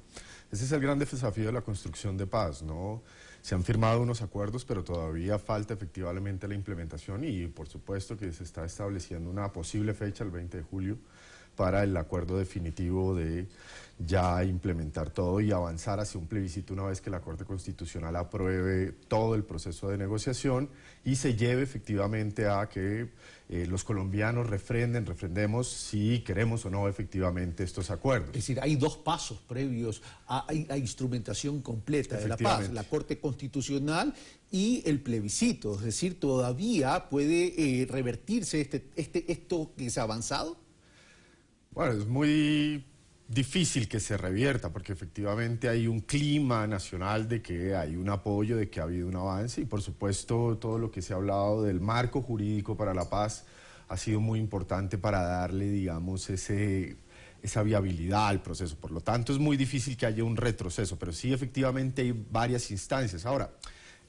S4: Ese es el gran desafío de la construcción de paz, ¿no? Se han firmado unos acuerdos, pero todavía falta efectivamente la implementación, y por supuesto que se está estableciendo una posible fecha, el 20 de julio, para el acuerdo definitivo de ya implementar todo y avanzar hacia un plebiscito una vez que la Corte Constitucional apruebe todo el proceso de negociación y se lleve efectivamente a que los colombianos refrendemos si queremos o no efectivamente estos acuerdos.
S14: Es decir, hay dos pasos previos a instrumentación completa de la paz, la Corte Constitucional y el plebiscito. Es decir, ¿todavía puede revertirse esto que se ha avanzado?
S4: Bueno, es muy difícil que se revierta, porque efectivamente hay un clima nacional de que hay un apoyo, de que ha habido un avance, y por supuesto todo lo que se ha hablado del marco jurídico para la paz ha sido muy importante para darle, digamos, esa viabilidad al proceso. Por lo tanto, es muy difícil que haya un retroceso, pero sí efectivamente hay varias instancias. Ahora,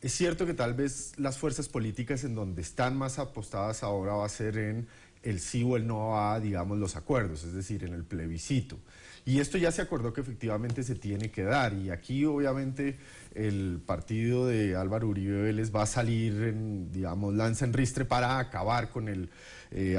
S4: es cierto que tal vez las fuerzas políticas en donde están más apostadas ahora va a ser en el sí o el no a, digamos, los acuerdos, es decir, en el plebiscito. Y esto ya se acordó que efectivamente se tiene que dar, y aquí obviamente el partido de Álvaro Uribe Vélez va a salir, digamos, lanza en ristre para acabar con el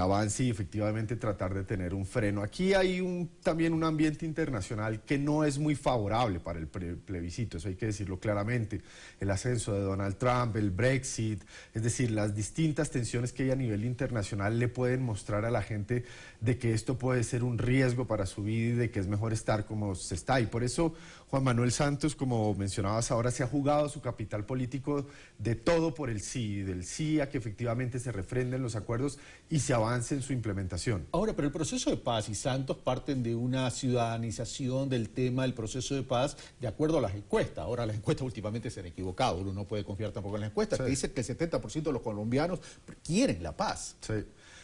S4: avance y efectivamente tratar de tener un freno. Aquí hay también un ambiente internacional que no es muy favorable para el plebiscito, eso hay que decirlo claramente. El ascenso de Donald Trump, el Brexit, es decir, las distintas tensiones que hay a nivel internacional le pueden mostrar a la gente de que esto puede ser un riesgo para su vida y de que es mejor estar como se está. Y por eso Juan Manuel Santos, como mencionabas ahora, se ha jugado su capital político de todo por el sí, del sí a que efectivamente se refrenden los acuerdos y se avance en su implementación.
S14: Ahora, pero el proceso de paz y Santos parten de una ciudadanización del tema del proceso de paz de acuerdo a las encuestas. Ahora, las encuestas últimamente se han equivocado, uno no puede confiar tampoco en las encuestas, sí, que dice que el 70% de los colombianos quieren la paz.
S4: Sí.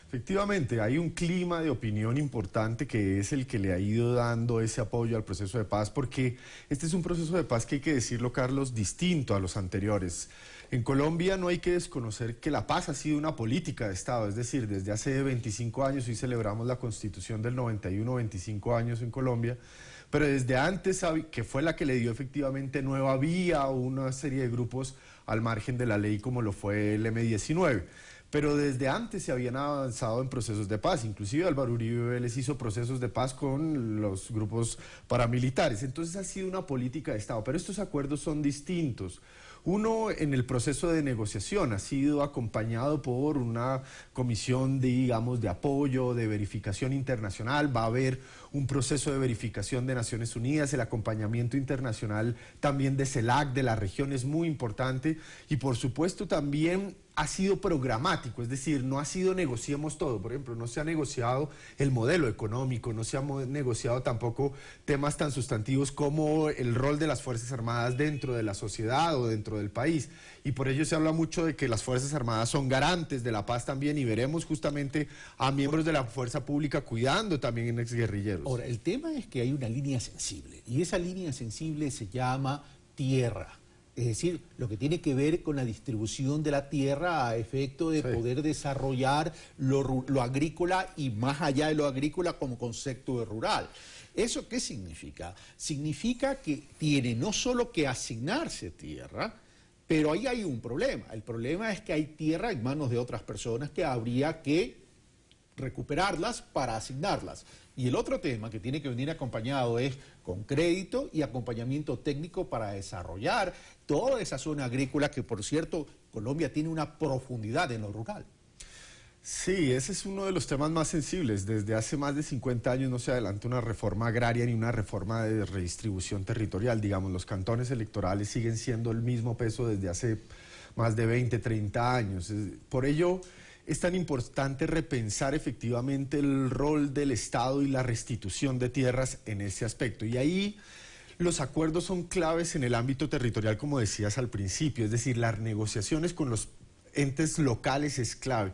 S4: Efectivamente, hay un clima de opinión importante que es el que le ha ido dando ese apoyo al proceso de paz, porque este es un proceso de paz que hay que decirlo, Carlos, distinto a los anteriores. En Colombia no hay que desconocer que la paz ha sido una política de Estado, es decir, desde hace 25 años, hoy celebramos la Constitución del 91, 25 años en Colombia, pero desde antes, que fue la que le dio efectivamente nueva vía a una serie de grupos al margen de la ley como lo fue el M-19. Pero desde antes se habían avanzado en procesos de paz, inclusive Álvaro Uribe Vélez hizo procesos de paz con los grupos paramilitares, entonces ha sido una política de Estado, pero estos acuerdos son distintos. Uno, en el proceso de negociación, ha sido acompañado por una comisión, digamos, de apoyo, de verificación internacional. Va a haber un proceso de verificación de Naciones Unidas, el acompañamiento internacional también de CELAC, de la región, es muy importante. Y por supuesto también ha sido programático, es decir, no ha sido negociemos todo. Por ejemplo, no se ha negociado el modelo económico, no se ha negociado tampoco temas tan sustantivos como el rol de las Fuerzas Armadas dentro de la sociedad o dentro del país. Y por ello se habla mucho de que las Fuerzas Armadas son garantes de la paz también, y veremos justamente a miembros de la fuerza pública cuidando también en exguerrilleros.
S14: Ahora, el tema es que hay una línea sensible, y esa línea sensible se llama tierra. Es decir, lo que tiene que ver con la distribución de la tierra a efecto de poder desarrollar lo agrícola y más allá de lo agrícola como concepto de rural. ¿Eso qué significa? Significa que tiene no solo que asignarse tierra, pero ahí hay un problema. El problema es que hay tierra en manos de otras personas que habría que recuperarlas para asignarlas. Y el otro tema que tiene que venir acompañado es con crédito y acompañamiento técnico para desarrollar toda esa zona agrícola que, por cierto, Colombia tiene una profundidad en lo rural.
S4: Sí, ese es uno de los temas más sensibles. Desde hace más de 50 años no se adelanta una reforma agraria ni una reforma de redistribución territorial. Digamos, los cantones electorales siguen siendo el mismo peso desde hace más de 20, 30 años. Por ello es tan importante repensar efectivamente el rol del Estado y la restitución de tierras en ese aspecto. Y ahí los acuerdos son claves en el ámbito territorial, como decías al principio, es decir, las negociaciones con los entes locales es clave.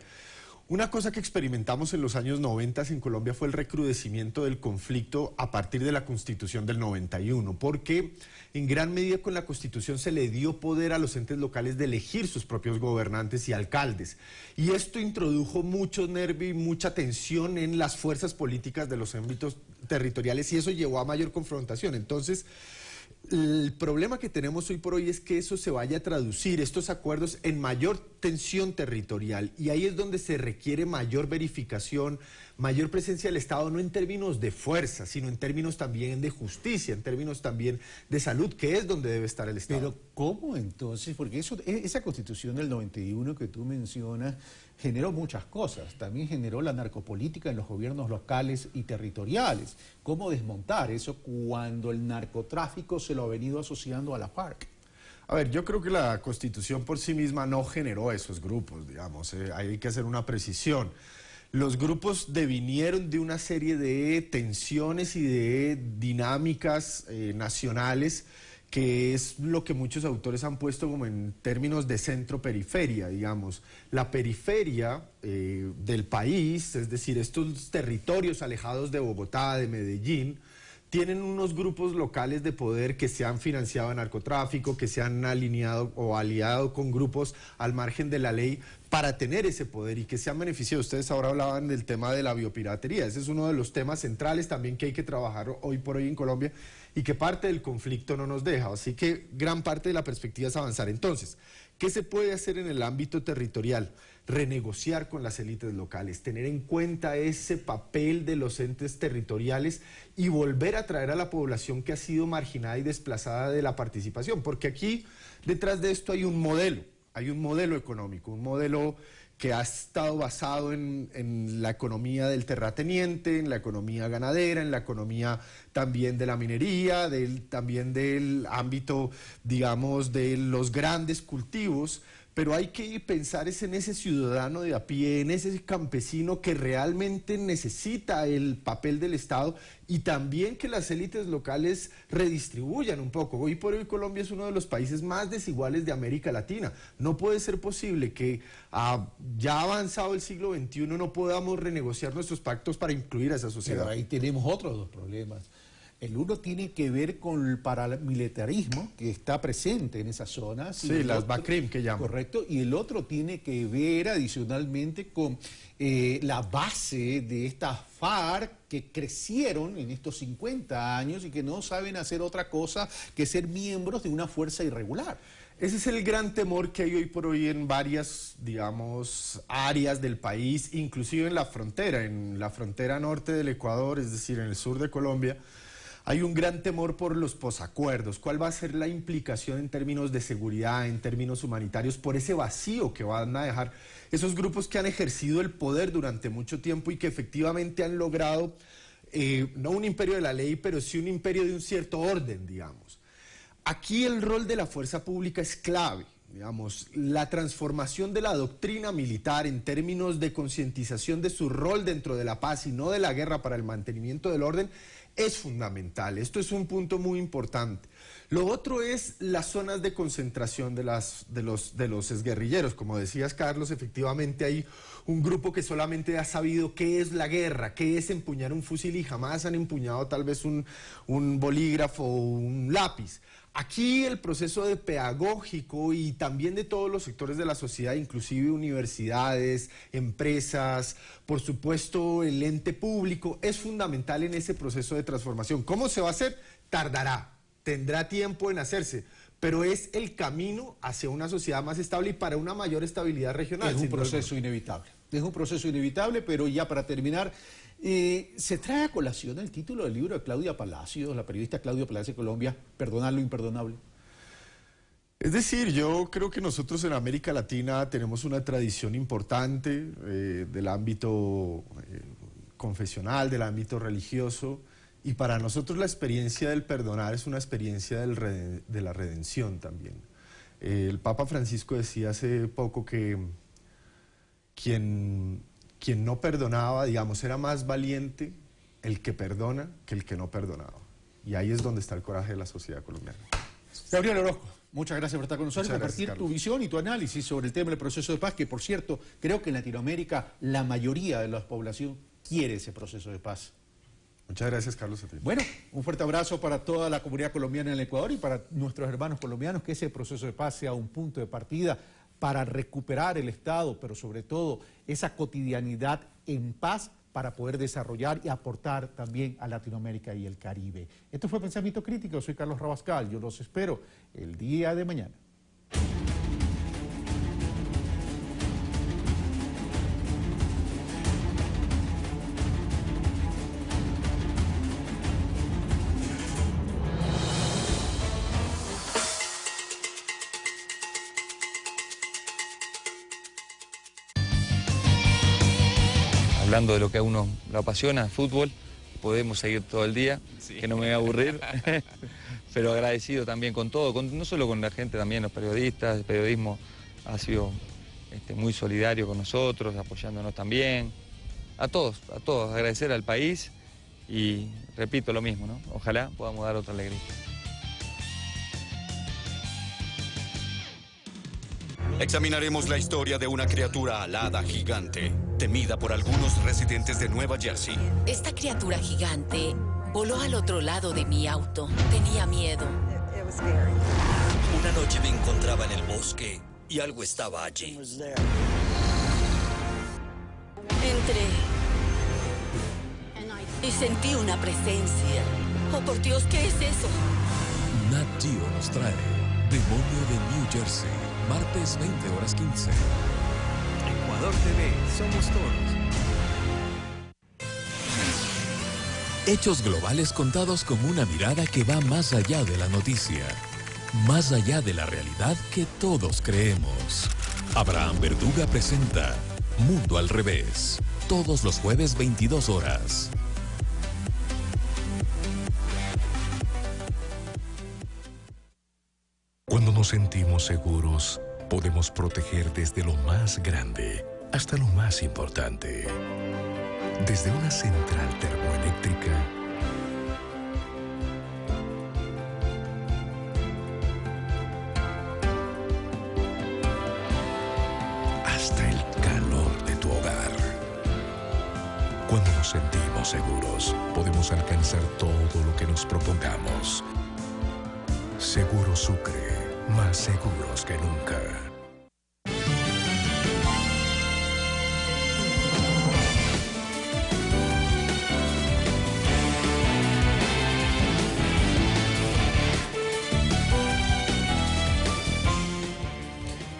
S4: Una cosa que experimentamos en los años 90 en Colombia fue el recrudecimiento del conflicto a partir de la Constitución del 91, porque en gran medida con la Constitución se le dio poder a los entes locales de elegir sus propios gobernantes y alcaldes. Y esto introdujo mucho nervio y mucha tensión en las fuerzas políticas de los ámbitos territoriales, y eso llevó a mayor confrontación. Entonces, El problema que tenemos hoy por hoy es que eso se vaya a traducir, estos acuerdos, en mayor tensión territorial, y ahí es donde se requiere mayor verificación, mayor presencia del Estado, no en términos de fuerza, sino en términos también de justicia, en términos también de salud, que es donde debe estar el Estado.
S14: Pero ¿cómo entonces? Porque esa Constitución del 91 que tú mencionas generó muchas cosas. También generó la narcopolítica en los gobiernos locales y territoriales. ¿Cómo desmontar eso cuando el narcotráfico se lo ha venido asociando a la FARC?
S4: A ver, yo creo que la Constitución por sí misma no generó esos grupos, digamos. Hay que hacer una precisión. Los grupos devinieron de una serie de tensiones y de dinámicas nacionales, que es lo que muchos autores han puesto como en términos de centro-periferia, digamos. La periferia del país, es decir, estos territorios alejados de Bogotá, de Medellín, tienen unos grupos locales de poder que se han financiado en narcotráfico, que se han alineado o aliado con grupos al margen de la ley para tener ese poder y que se han beneficiado. Ustedes ahora hablaban del tema de la biopiratería. Ese es uno de los temas centrales también que hay que trabajar hoy por hoy en Colombia y que parte del conflicto no nos deja. Así que gran parte de la perspectiva es avanzar. Entonces, ¿qué se puede hacer en el ámbito territorial? Renegociar con las élites locales, tener en cuenta ese papel de los entes territoriales y volver a traer a la población que ha sido marginada y desplazada de la participación, porque aquí detrás de esto hay un modelo económico, un modelo que ha estado basado en la economía del terrateniente, en la economía ganadera, en la economía también de la minería, también del ámbito, digamos, de los grandes cultivos, pero hay que pensar en ese ciudadano de a pie, en ese campesino que realmente necesita el papel del Estado y también que las élites locales redistribuyan un poco. Hoy por hoy Colombia es uno de los países más desiguales de América Latina. No puede ser posible que ya avanzado el siglo XXI no podamos renegociar nuestros pactos para incluir a esa sociedad.
S14: Pero ahí tenemos otros dos problemas. El uno tiene que ver con el paramilitarismo que está presente en esas zonas.
S4: Sí, las BACRIM que llaman.
S14: Correcto, y el otro tiene que ver adicionalmente con la base de estas FARC que crecieron en estos 50 años y que no saben hacer otra cosa que ser miembros de una fuerza irregular.
S4: Ese es el gran temor que hay hoy por hoy en varias, digamos, áreas del país, inclusive en la frontera norte del Ecuador, es decir, en el sur de Colombia. Hay un gran temor por los posacuerdos. ¿Cuál va a ser la implicación en términos de seguridad, en términos humanitarios, por ese vacío que van a dejar esos grupos que han ejercido el poder durante mucho tiempo y que efectivamente han logrado, no un imperio de la ley, pero sí un imperio de un cierto orden, digamos? Aquí el rol de la fuerza pública es clave. Digamos, la transformación de la doctrina militar en términos de concientización de su rol dentro de la paz y no de la guerra para el mantenimiento del orden es fundamental. Esto es un punto muy importante. Lo otro es las zonas de concentración de los exguerrilleros. Como decías, Carlos, efectivamente hay un grupo que solamente ha sabido qué es la guerra, qué es empuñar un fusil y jamás han empuñado tal vez un bolígrafo o un lápiz. Aquí el proceso de pedagógico y también de todos los sectores de la sociedad, inclusive universidades, empresas, por supuesto el ente público, es fundamental en ese proceso de transformación. ¿Cómo se va a hacer? Tardará, tendrá tiempo en hacerse, pero es el camino hacia una sociedad más estable y para una mayor estabilidad regional.
S14: Es un proceso inevitable. Es un proceso inevitable, pero ya para terminar, se trae a colación el título del libro de Claudia Palacios, la periodista Claudia Palacios de Colombia, Perdonar lo imperdonable.
S4: Es decir, yo creo que nosotros en América Latina tenemos una tradición importante del ámbito confesional, del ámbito religioso, y para nosotros la experiencia del perdonar es una experiencia de la redención también. El Papa Francisco decía hace poco que quien no perdonaba, digamos, era más valiente el que perdona que el que no perdonaba. Y ahí es donde está el coraje de la sociedad colombiana.
S14: Gabriel Orozco, muchas gracias por estar con nosotros y compartir tu visión y tu análisis sobre el tema del proceso de paz, que por cierto, creo que en Latinoamérica la mayoría de la población quiere ese proceso de paz.
S4: Muchas gracias, Carlos. A ti.
S14: Bueno, un fuerte abrazo para toda la comunidad colombiana en el Ecuador y para nuestros hermanos colombianos, que ese proceso de paz sea un punto de partida para recuperar el Estado, pero sobre todo esa cotidianidad en paz para poder desarrollar y aportar también a Latinoamérica y el Caribe. Esto fue Pensamiento Crítico, soy Carlos Rabascal, yo los espero el día de mañana.
S15: Hablando de lo que a uno lo apasiona, fútbol, podemos seguir todo el día, sí, que no me voy a aburrir, pero agradecido también con todo, no solo con la gente, también los periodistas, el periodismo ha sido muy solidario con nosotros, apoyándonos también, a todos, agradecer al país y repito lo mismo, ¿no? Ojalá podamos dar otra alegría.
S16: Examinaremos la historia de una criatura alada gigante, temida por algunos residentes de Nueva Jersey.
S17: Esta criatura gigante voló al otro lado de mi auto. Tenía miedo.
S18: Una noche me encontraba en el bosque y algo estaba allí.
S17: Entré y sentí una presencia. Oh, por Dios, ¿qué es eso?
S8: Nat Geo nos trae Demonio de New Jersey. Martes 20:15.
S19: Ecuador TV, somos todos.
S8: Hechos globales contados con una mirada que va más allá de la noticia, más allá de la realidad que todos creemos. Abraham Verduga presenta Mundo al Revés, todos los jueves 22 horas.
S20: Cuando nos sentimos seguros, podemos proteger desde lo más grande hasta lo más importante. Desde una central termoeléctrica hasta el calor de tu hogar. Cuando nos sentimos seguros, podemos alcanzar todo lo que nos propongamos. Seguro Sucre, más seguros que nunca.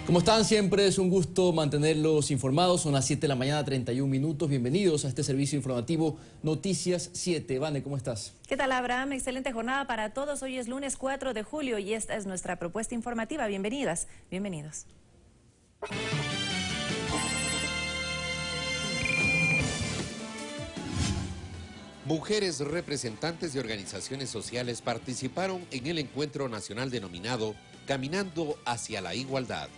S2: ¿Cómo están? Siempre es un gusto mantenerlos informados. Son las 7 de la mañana, 31 minutos. Bienvenidos a este servicio informativo Noticias 7. Vane, ¿cómo estás?
S1: ¿Qué tal, Abraham? Excelente jornada para todos. Hoy es lunes 4 de julio y esta es nuestra propuesta informativa. Bienvenidas, bienvenidos.
S25: Mujeres representantes de organizaciones sociales participaron en el encuentro nacional denominado Caminando hacia la Igualdad.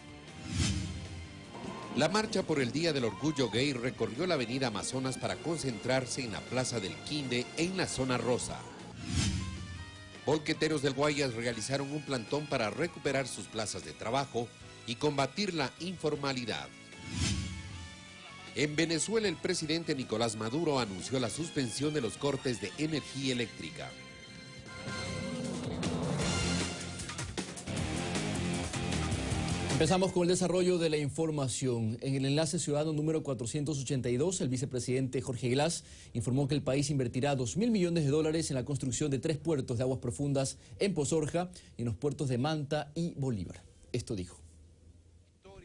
S25: La marcha por el Día del Orgullo Gay recorrió la avenida Amazonas para concentrarse en la Plaza del Quinde en la zona rosa. Bolqueteros del Guayas realizaron un plantón para recuperar sus plazas de trabajo y combatir la informalidad. En Venezuela, el presidente Nicolás Maduro anunció la suspensión de los cortes de energía eléctrica.
S2: Empezamos con el desarrollo de la información. En el enlace ciudadano número 482, el vicepresidente Jorge Glass informó que el país invertirá $2.000 millones en la construcción de 3 puertos de aguas profundas en Pozorja y en los puertos de Manta y Bolívar. Esto dijo.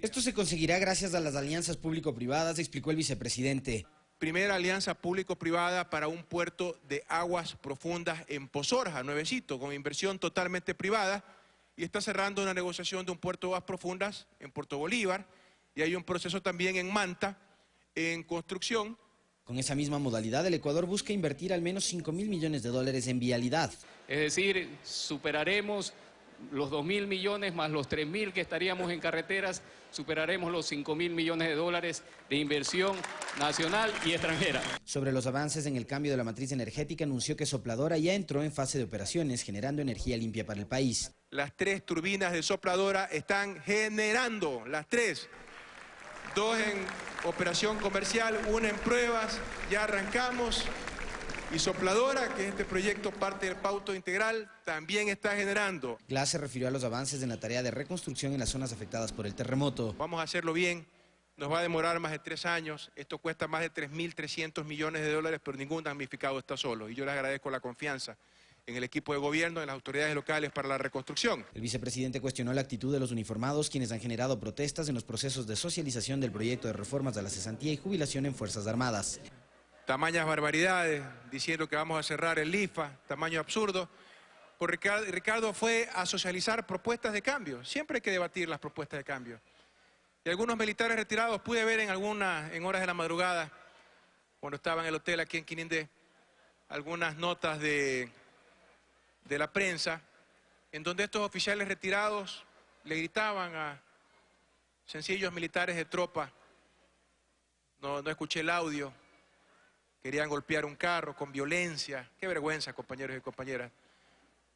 S27: Esto se conseguirá gracias a las alianzas público-privadas, explicó el vicepresidente.
S28: Primera alianza público-privada para un puerto de aguas profundas en Pozorja, nuevecito, con inversión totalmente privada. Y está cerrando una negociación de un puerto de aguas profundas en Puerto Bolívar. Y hay un proceso también en Manta, en construcción.
S27: Con esa misma modalidad, el Ecuador busca invertir al menos $5.000 millones en vialidad.
S30: Es decir, superaremos los 2.000 millones más los 3.000 que estaríamos en carreteras, superaremos los 5.000 millones de inversión nacional y extranjera.
S27: Sobre los avances en el cambio de la matriz energética, anunció que Sopladora ya entró en fase de operaciones, generando energía limpia para el país.
S28: Las 3 turbinas de Sopladora están generando, las 3. 2 en operación comercial, 1 en pruebas, ya arrancamos. Y Sopladora, que este proyecto parte del Pauto Integral, también está generando.
S27: Glass se refirió a los avances en la tarea de reconstrucción en las zonas afectadas por el terremoto.
S28: Vamos a hacerlo bien, nos va a demorar más de 3 años. Esto cuesta más de 3.300 millones de dólares, pero ningún damnificado está solo. Y yo les agradezco la confianza en el equipo de gobierno, en las autoridades locales para la reconstrucción.
S27: El vicepresidente cuestionó la actitud de los uniformados, quienes han generado protestas en los procesos de socialización del proyecto de reformas de la cesantía y jubilación en Fuerzas Armadas.
S28: Tamañas barbaridades, diciendo que vamos a cerrar el IFA, tamaño absurdo. Pues Ricardo fue a socializar propuestas de cambio. Siempre hay que debatir las propuestas de cambio. Y algunos militares retirados pude ver en horas de la madrugada, cuando estaba en el hotel aquí en Quinindé, algunas notas de la prensa, en donde estos oficiales retirados le gritaban a sencillos militares de tropa. No escuché el audio. Querían golpear un carro con violencia. Qué vergüenza, compañeros y compañeras.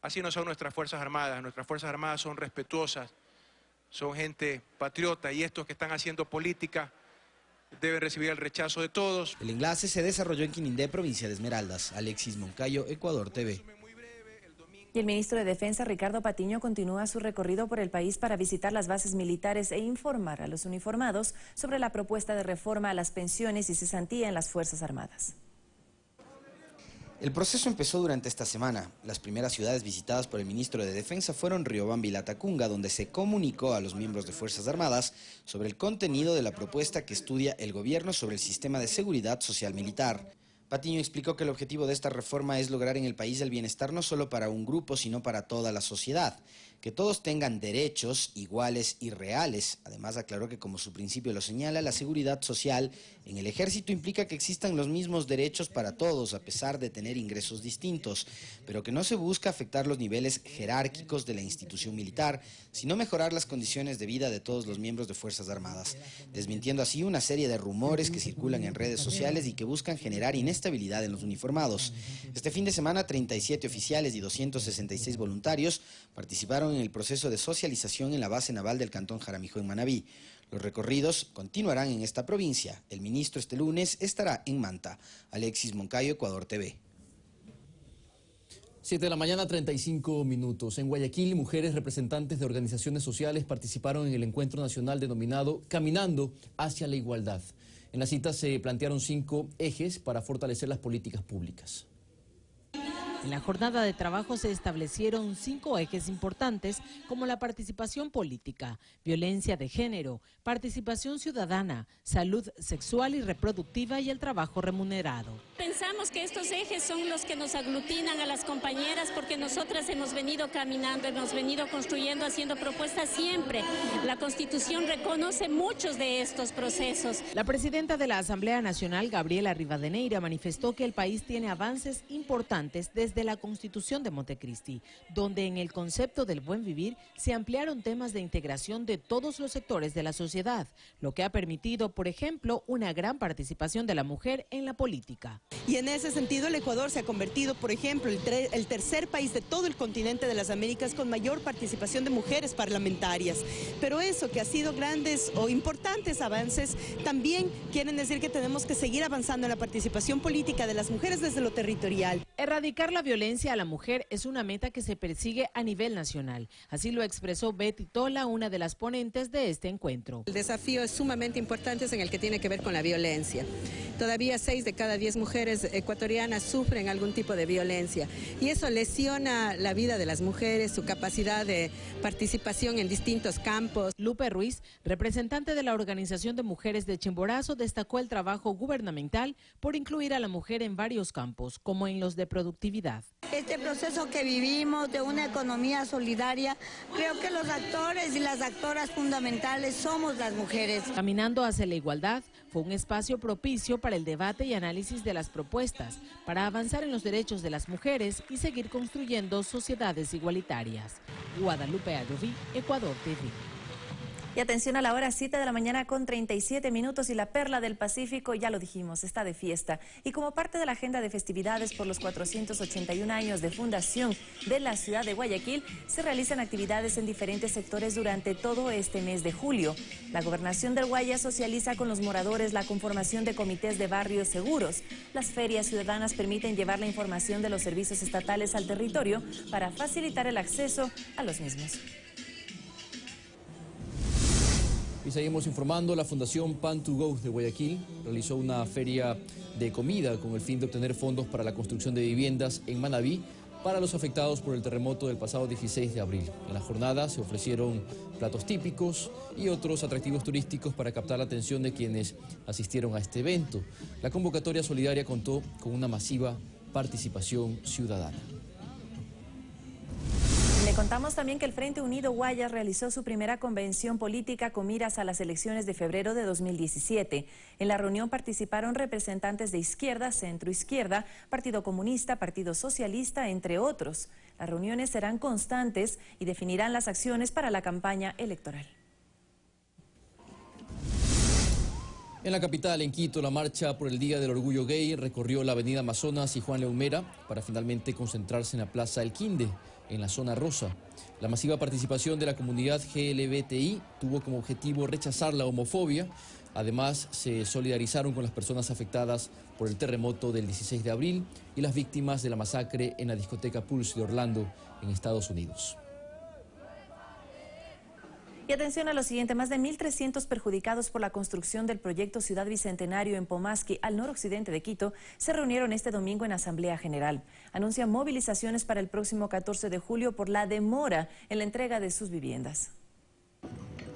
S28: Así no son nuestras Fuerzas Armadas. Nuestras Fuerzas Armadas son respetuosas, son gente patriota, y estos que están haciendo política deben recibir el rechazo de todos.
S27: El enlace se desarrolló en Quinindé, provincia de Esmeraldas. Alexis Moncayo, Ecuador TV.
S1: Y el ministro de Defensa, Ricardo Patiño, continúa su recorrido por el país para visitar las bases militares e informar a los uniformados sobre la propuesta de reforma a las pensiones y cesantía en las Fuerzas Armadas.
S27: El proceso empezó durante esta semana. Las primeras ciudades visitadas por el ministro de Defensa fueron Riobamba y Latacunga, donde se comunicó a los miembros de Fuerzas Armadas sobre el contenido de la propuesta que estudia el gobierno sobre el sistema de seguridad social militar. Patiño explicó que el objetivo de esta reforma es lograr en el país el bienestar no solo para un grupo, sino para toda la sociedad, que todos tengan derechos iguales y reales. Además, aclaró que, como su principio lo señala, la seguridad social en el ejército implica que existan los mismos derechos para todos, a pesar de tener ingresos distintos, pero que no se busca afectar los niveles jerárquicos de la institución militar, sino mejorar las condiciones de vida de todos los miembros de Fuerzas Armadas, desmintiendo así una serie de rumores que circulan en redes sociales y que buscan generar inestabilidad en los uniformados. Este fin de semana, 37 oficiales y 266 voluntarios participaron en el proceso de socialización en la base naval del Cantón Jaramillo en Manabí. Los recorridos continuarán en esta provincia. El ministro este lunes estará en Manta. Alexis Moncayo, Ecuador TV.
S2: 7 de la mañana, 35 minutos. En Guayaquil, mujeres representantes de organizaciones sociales participaron en el encuentro nacional denominado Caminando hacia la Igualdad. En la cita se plantearon 5 ejes para fortalecer las políticas públicas.
S3: En la jornada de trabajo se establecieron 5 ejes importantes, como la participación política, violencia de género, participación ciudadana, salud sexual y reproductiva y el trabajo remunerado.
S5: Pensamos que estos ejes son los que nos aglutinan a las compañeras, porque nosotras hemos venido caminando, hemos venido construyendo, haciendo propuestas siempre. La Constitución reconoce muchos de estos procesos.
S3: La presidenta de la Asamblea Nacional, Gabriela Rivadeneira, manifestó que el país tiene avances importantes desde la Constitución de Montecristi, donde en el concepto del buen vivir se ampliaron temas de integración de todos los sectores de la sociedad, lo que ha permitido, por ejemplo, una gran participación de la mujer en la política.
S6: Y en ese sentido el Ecuador se ha convertido, por ejemplo, el tercer país de todo el continente de las Américas con mayor participación de mujeres parlamentarias. Pero eso, que ha sido grandes o importantes avances, también quieren decir que tenemos que seguir avanzando en la participación política de las mujeres desde lo territorial.
S3: Erradicar la violencia a la mujer es una meta que se persigue a nivel nacional. Así lo expresó Betty Tola, una de las ponentes de este encuentro.
S7: El desafío es sumamente importante en el que tiene que ver con la violencia. Todavía 6 de cada 10 mujeres ecuatorianas sufren algún tipo de violencia y eso lesiona la vida de las mujeres, su capacidad de participación en distintos campos.
S3: Lupe Ruiz, representante de la Organización de Mujeres de Chimborazo, destacó el trabajo gubernamental por incluir a la mujer en varios campos, como en los de productividad.
S9: Este proceso que vivimos de una economía solidaria, creo que los actores y las actoras fundamentales somos las mujeres.
S3: Caminando hacia la igualdad fue un espacio propicio para el debate y análisis de las propuestas, para avanzar en los derechos de las mujeres y seguir construyendo sociedades igualitarias. Guadalupe Ayoví, Ecuador TV.
S1: Y atención a la hora 7 de la mañana con 37 minutos y la Perla del Pacífico, ya lo dijimos, está de fiesta. Y como parte de la agenda de festividades por los 481 años de fundación de la ciudad de Guayaquil, se realizan actividades en diferentes sectores durante todo este mes de julio. La Gobernación del Guayas socializa con los moradores la conformación de comités de barrios seguros. Las ferias ciudadanas permiten llevar la información de los servicios estatales al territorio para facilitar el acceso a los mismos.
S2: Y seguimos informando, la Fundación Pan2Go de Guayaquil realizó una feria de comida con el fin de obtener fondos para la construcción de viviendas en Manabí para los afectados por el terremoto del pasado 16 de abril. En la jornada se ofrecieron platos típicos y otros atractivos turísticos para captar la atención de quienes asistieron a este evento. La convocatoria solidaria contó con una masiva participación ciudadana.
S1: Le contamos también que el Frente Unido Guayas realizó su primera convención política con miras a las elecciones de febrero de 2017. En la reunión participaron representantes de izquierda, centro-izquierda, Partido Comunista, Partido Socialista, entre otros. Las reuniones serán constantes y definirán las acciones para la campaña electoral.
S2: En la capital, en Quito, la marcha por el Día del Orgullo Gay recorrió la avenida Amazonas y Juan Leumera para finalmente concentrarse en la Plaza El Quinde, en la zona rosa. La masiva participación de la comunidad GLBTI tuvo como objetivo rechazar la homofobia. Además, se solidarizaron con las personas afectadas por el terremoto del 16 de abril y las víctimas de la masacre en la discoteca Pulse de Orlando, en Estados Unidos.
S1: Y atención a lo siguiente, más de 1.300 perjudicados por la construcción del proyecto Ciudad Bicentenario en Pomasqui, al noroccidente de Quito, se reunieron este domingo en Asamblea General. Anuncian movilizaciones para el próximo 14 de julio por la demora en la entrega de sus viviendas.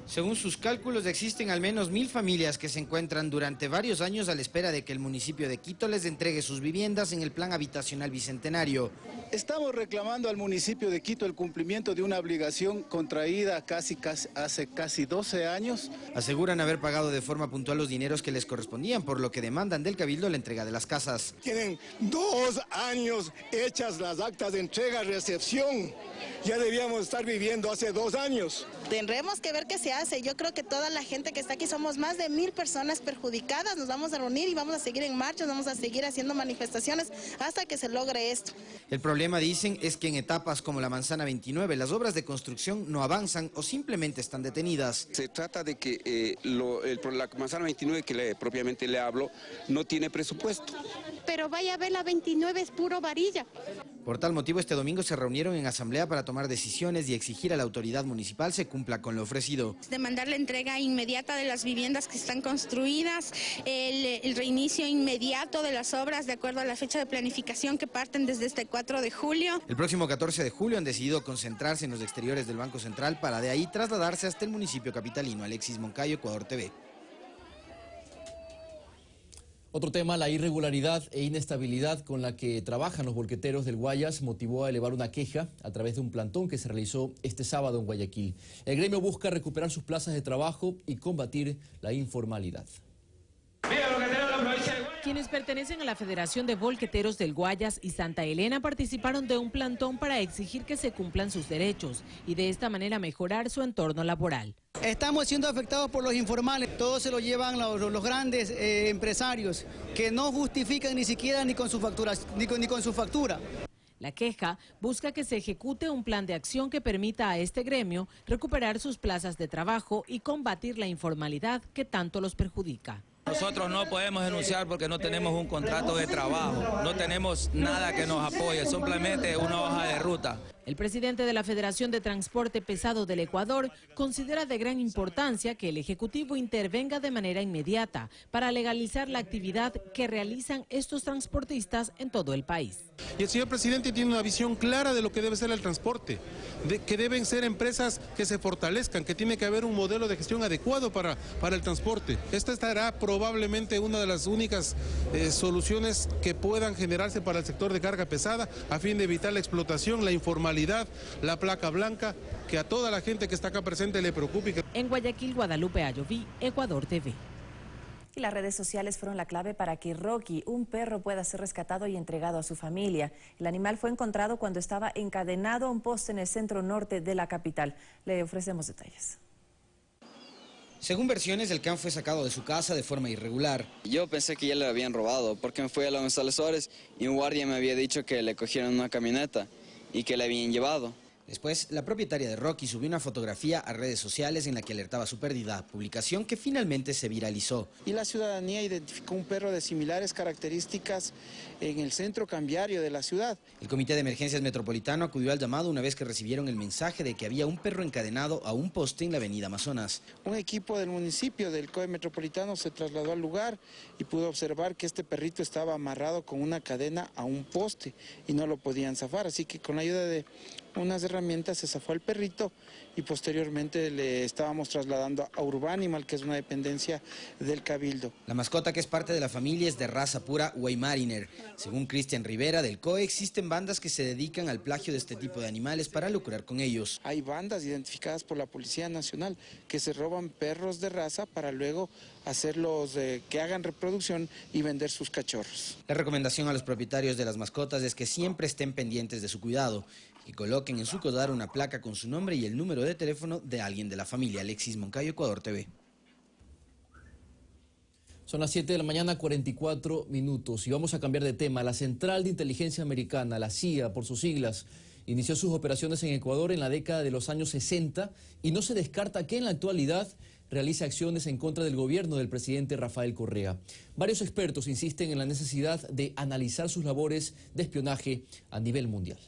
S27: Según sus cálculos, existen al menos 1.000 familias que se encuentran durante varios años a la espera de que el municipio de Quito les entregue sus viviendas en el Plan Habitacional Bicentenario.
S10: Estamos reclamando al municipio de Quito el cumplimiento de una obligación contraída hace casi 12 años.
S27: Aseguran haber pagado de forma puntual los dineros que les correspondían, por lo que demandan del Cabildo la entrega de las casas.
S11: Tienen 2 años hechas las actas de entrega-recepción. Ya debíamos estar viviendo hace 2 años.
S12: Tendremos que ver qué se hace. Yo creo que toda la gente que está aquí, somos más de 1.000 personas perjudicadas, nos vamos a reunir y vamos a seguir en marcha, vamos a seguir haciendo manifestaciones hasta que se logre esto.
S27: El problema, dicen, es que en etapas como la Manzana 29 las obras de construcción no avanzan o simplemente están detenidas.
S13: Se trata de que la Manzana 29, que propiamente le hablo, no tiene presupuesto.
S12: Pero vaya a ver, la 29 es puro varilla.
S27: Por tal motivo, este domingo se reunieron en asamblea para tomar decisiones y exigir a la autoridad municipal se cumpla con lo ofrecido.
S12: Demandar la entrega inmediata de las viviendas que están construidas, el reinicio inmediato de las obras de acuerdo a la fecha de planificación que parten desde este 4 de julio.
S27: El próximo 14 de julio han decidido concentrarse en los exteriores del Banco Central para de ahí trasladarse hasta el municipio capitalino. Alexis Moncayo, Ecuador TV.
S2: Otro tema, la irregularidad e inestabilidad con la que trabajan los volqueteros del Guayas motivó a elevar una queja a través de un plantón que se realizó este sábado en Guayaquil. El gremio busca recuperar sus plazas de trabajo y combatir la informalidad.
S3: Quienes pertenecen a la Federación de Volqueteros del Guayas y Santa Elena participaron de un plantón para exigir que se cumplan sus derechos y de esta manera mejorar su entorno laboral.
S21: Estamos siendo afectados por los informales, todos se lo llevan los grandes empresarios que no justifican ni siquiera ni con su factura.
S3: La queja busca que se ejecute un plan de acción que permita a este gremio recuperar sus plazas de trabajo y combatir la informalidad que tanto los perjudica.
S22: Nosotros no podemos denunciar porque no tenemos un contrato de trabajo, no tenemos nada que nos apoye, simplemente una hoja de ruta.
S3: El presidente de la Federación de Transporte Pesado del Ecuador considera de gran importancia que el Ejecutivo intervenga de manera inmediata para legalizar la actividad que realizan estos transportistas en todo el país.
S23: Y el señor presidente tiene una visión clara de lo que debe ser el transporte, de que deben ser empresas que se fortalezcan, que tiene que haber un modelo de gestión adecuado para el transporte. Esta estará probablemente una de las únicas soluciones que puedan generarse para el sector de carga pesada a fin de evitar la explotación, la informalidad, la placa blanca, que a toda la gente que está acá presente le preocupe.
S3: En Guayaquil, Guadalupe Ayoví, Ecuador TV.
S1: Y las redes sociales fueron la clave para que Rocky, un perro, pueda ser rescatado y entregado a su familia. El animal fue encontrado cuando estaba encadenado a un poste en el centro norte de la capital. Le ofrecemos detalles.
S27: Según versiones, el can fue sacado de su casa de forma irregular.
S24: Yo pensé que ya le habían robado porque me fui a los González Suárez y un guardia me había dicho que le cogieron una camioneta y que le habían llevado.
S27: Después, la propietaria de Rocky subió una fotografía a redes sociales en la que alertaba su pérdida, publicación que finalmente se viralizó.
S4: Y la ciudadanía identificó un perro de similares características en el centro cambiario de la ciudad.
S27: El Comité de Emergencias Metropolitano acudió al llamado una vez que recibieron el mensaje de que había un perro encadenado a un poste en la avenida Amazonas.
S4: Un equipo del municipio del COE Metropolitano se trasladó al lugar y pudo observar que este perrito estaba amarrado con una cadena a un poste y no lo podían zafar, así que con la ayuda de unas herramientas se zafó al perrito y posteriormente le estábamos trasladando a Urbanimal, que es una dependencia del Cabildo.
S27: La mascota, que es parte de la familia, es de raza pura Weimaraner. Según Cristian Rivera del COE, existen bandas que se dedican al plagio de este tipo de animales para lucrar con ellos.
S4: Hay bandas identificadas por la Policía Nacional que se roban perros de raza para luego hacerlos que hagan reproducción y vender sus cachorros.
S27: La recomendación a los propietarios de las mascotas es que siempre estén pendientes de su cuidado y coloquen en su collar una placa con su nombre y el número de teléfono de alguien de la familia. Alexis Moncayo, Ecuador TV.
S2: Son las 7 de la mañana, 44 minutos, y vamos a cambiar de tema. La Central de Inteligencia Americana, la CIA por sus siglas, inició sus operaciones en Ecuador en la década de los años 60 y no se descarta que en la actualidad realice acciones en contra del gobierno del presidente Rafael Correa. Varios expertos insisten en la necesidad de analizar sus labores de espionaje a nivel mundial.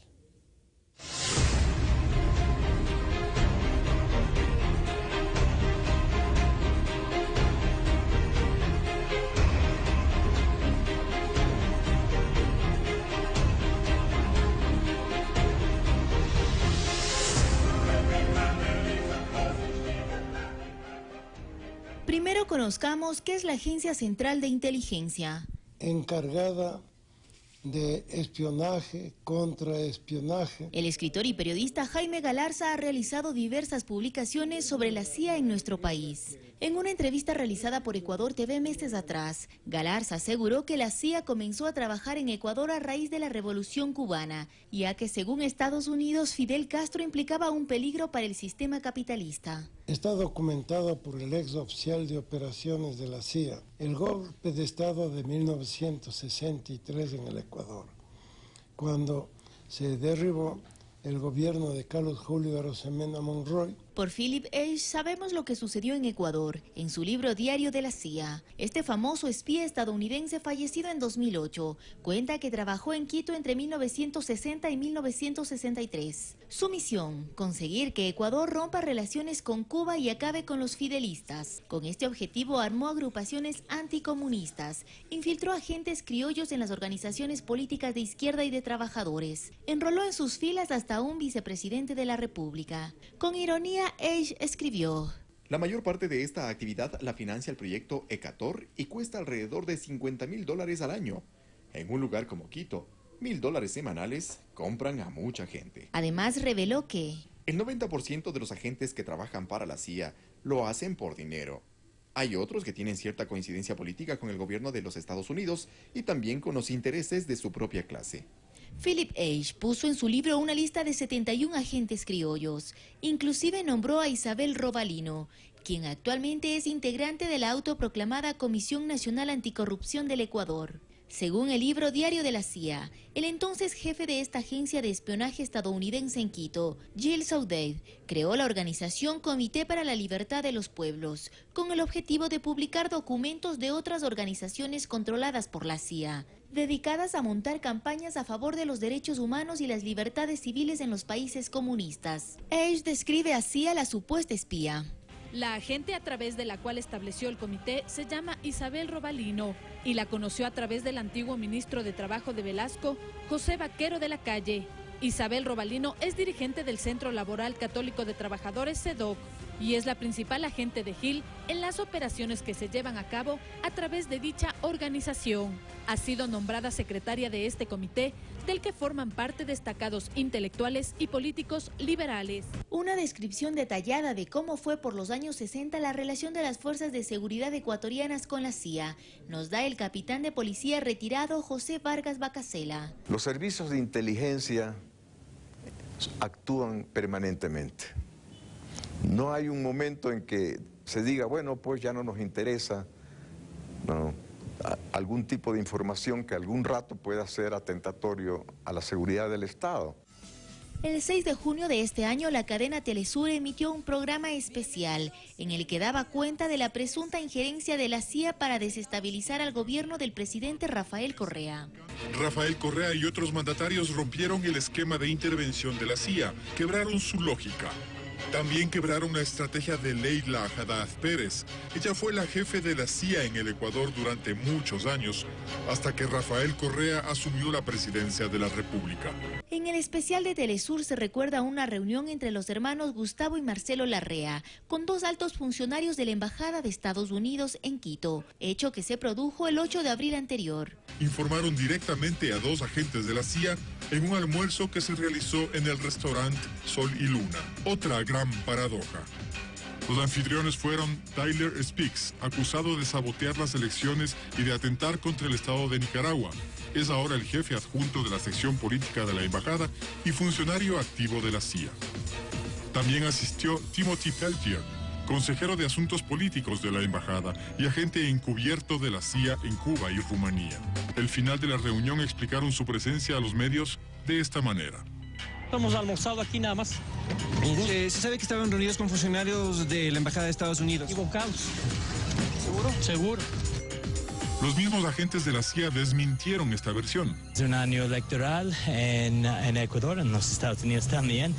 S8: Primero conozcamos qué es la Agencia Central de Inteligencia.
S14: Encargada de espionaje, contraespionaje.
S8: El escritor y periodista Jaime Galarza ha realizado diversas publicaciones sobre la CIA en nuestro país. En una entrevista realizada por Ecuador TV meses atrás, Galarza aseguró que la CIA comenzó a trabajar en Ecuador a raíz de la Revolución Cubana, ya que según Estados Unidos, Fidel Castro implicaba un peligro para el sistema capitalista.
S14: Está documentado por el ex oficial de operaciones de la CIA, el golpe de Estado de 1963 en el Ecuador, cuando se derribó el gobierno de Carlos Julio Arosemena Monroy.
S8: Por Philip Age sabemos lo que sucedió en Ecuador, en su libro Diario de la CIA. Este famoso espía estadounidense fallecido en 2008 cuenta que trabajó en Quito entre 1960 y 1963. Su misión, conseguir que Ecuador rompa relaciones con Cuba y acabe con los fidelistas. Con este objetivo armó agrupaciones anticomunistas, infiltró agentes criollos en las organizaciones políticas de izquierda y de trabajadores, enroló en sus filas hasta un vicepresidente de la República. Con ironía, Age escribió:
S15: la mayor parte de esta actividad la financia el proyecto Ecator y cuesta alrededor de $50.000 al año. En un lugar como Quito, $1.000 semanales compran a mucha gente.
S8: Además reveló que
S15: el 90% de los agentes que trabajan para la CIA lo hacen por dinero. Hay otros que tienen cierta coincidencia política con el gobierno de los Estados Unidos y también con los intereses de su propia clase.
S8: Philip Age puso en su libro una lista de 71 agentes criollos. Inclusive nombró a Isabel Robalino, quien actualmente es integrante de la autoproclamada Comisión Nacional Anticorrupción del Ecuador. Según el libro Diario de la CIA, el entonces jefe de esta agencia de espionaje estadounidense en Quito, Gilles Soudet, creó la organización Comité para la Libertad de los Pueblos, con el objetivo de publicar documentos de otras organizaciones controladas por la CIA, dedicadas a montar campañas a favor de los derechos humanos y las libertades civiles en los países comunistas. Age describe así a la supuesta espía.
S16: La agente a través de la cual estableció el comité se llama Isabel Robalino y la conoció a través del antiguo ministro de Trabajo de Velasco, José Vaquero de la Calle. Isabel Robalino es dirigente del Centro Laboral Católico de Trabajadores, CEDOC, y es la principal agente de Gil en las operaciones que se llevan a cabo a través de dicha organización. Ha sido nombrada secretaria de este comité, del que forman parte destacados intelectuales y políticos liberales.
S8: Una descripción detallada de cómo fue por los años 60 la relación de las fuerzas de seguridad ecuatorianas con la CIA nos da el capitán de policía retirado José Vargas Bacasela.
S17: Los servicios de inteligencia actúan permanentemente. No hay un momento en que se diga, bueno, pues ya no nos interesa, no, algún tipo de información que algún rato pueda ser atentatorio a la seguridad del Estado.
S8: El 6 de junio de este año, la cadena Telesur emitió un programa especial en el que daba cuenta de la presunta injerencia de la CIA para desestabilizar al gobierno del presidente Rafael Correa.
S5: Rafael Correa y otros mandatarios rompieron el esquema de intervención de la CIA, quebraron su lógica. También quebraron la estrategia de Leila Haddad Pérez. Ella fue la jefe de la CIA en el Ecuador durante muchos años, hasta que Rafael Correa asumió la presidencia de la República.
S8: En el especial de Telesur se recuerda una reunión entre los hermanos Gustavo y Marcelo Larrea, con 2 altos funcionarios de la Embajada de Estados Unidos en Quito, hecho que se produjo el 8 de abril anterior.
S5: Informaron directamente a 2 agentes de la CIA en un almuerzo que se realizó en el restaurante Sol y Luna. Otra gran paradoja. Los anfitriones fueron Tyler Speaks, acusado de sabotear las elecciones y de atentar contra el Estado de Nicaragua. Es ahora el jefe adjunto de la sección política de la embajada y funcionario activo de la CIA. También asistió Timothy Peltier, consejero de Asuntos Políticos de la embajada y agente encubierto de la CIA en Cuba y Rumanía. Al final de la reunión explicaron su presencia a los medios de esta manera.
S6: Hemos almorzado aquí nada más. Se sabe que estaban reunidos con funcionarios de la Embajada de Estados Unidos. Equivocados. ¿Seguro? Seguro.
S5: Los mismos agentes de la CIA desmintieron esta versión.
S6: Es un año electoral en Ecuador, en los Estados Unidos también,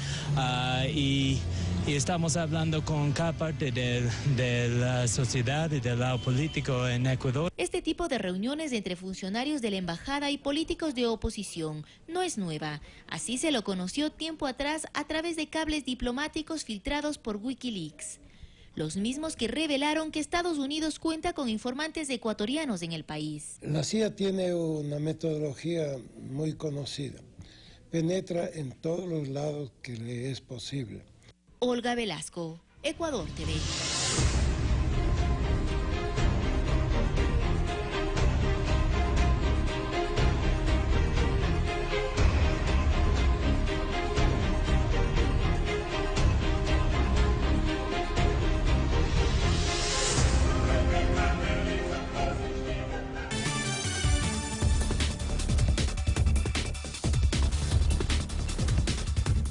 S6: y estamos hablando con cada parte de la sociedad y del lado político en Ecuador.
S8: Este tipo de reuniones entre funcionarios de la embajada y políticos de oposición no es nueva. Así se lo conoció tiempo atrás a través de cables diplomáticos filtrados por Wikileaks. Los mismos que revelaron que Estados Unidos cuenta con informantes ecuatorianos en el país.
S14: La CIA tiene una metodología muy conocida. Penetra en todos los lados que le es posible.
S8: Olga Velasco, Ecuador TV.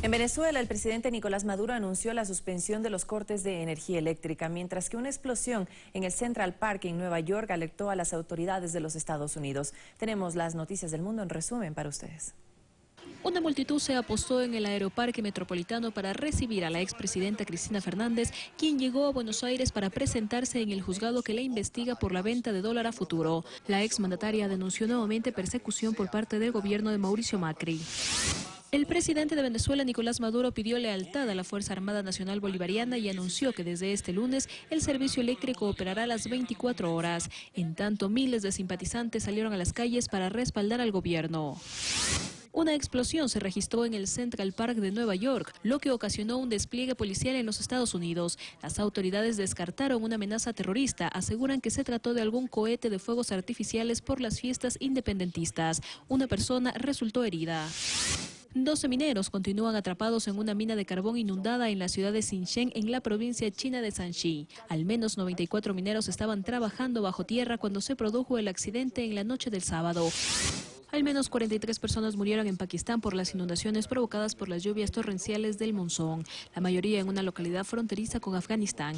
S1: En Venezuela, el presidente Nicolás Maduro anunció la suspensión de los cortes de energía eléctrica, mientras que una explosión en el Central Park en Nueva York alertó a las autoridades de los Estados Unidos. Tenemos las noticias del mundo en resumen para ustedes.
S18: Una multitud se apostó en el Aeroparque Metropolitano para recibir a la expresidenta Cristina Fernández, quien llegó a Buenos Aires para presentarse en el juzgado que la investiga por la venta de dólar a futuro. La exmandataria denunció nuevamente persecución por parte del gobierno de Mauricio Macri. El presidente de Venezuela, Nicolás Maduro, pidió lealtad a la Fuerza Armada Nacional Bolivariana y anunció que desde este lunes el servicio eléctrico operará a las 24 horas. En tanto, miles de simpatizantes salieron a las calles para respaldar al gobierno. Una explosión se registró en el Central Park de Nueva York, lo que ocasionó un despliegue policial en los Estados Unidos. Las autoridades descartaron una amenaza terrorista, aseguran que se trató de algún cohete de fuegos artificiales por las fiestas independentistas. Una persona resultó herida. 12 mineros continúan atrapados en una mina de carbón inundada en la ciudad de Xinjiang, en la provincia china de Shanxi. Al menos 94 mineros estaban trabajando bajo tierra cuando se produjo el accidente en la noche del sábado. Al menos 43 personas murieron en Pakistán por las inundaciones provocadas por las lluvias torrenciales del monzón, la mayoría en una localidad fronteriza con Afganistán.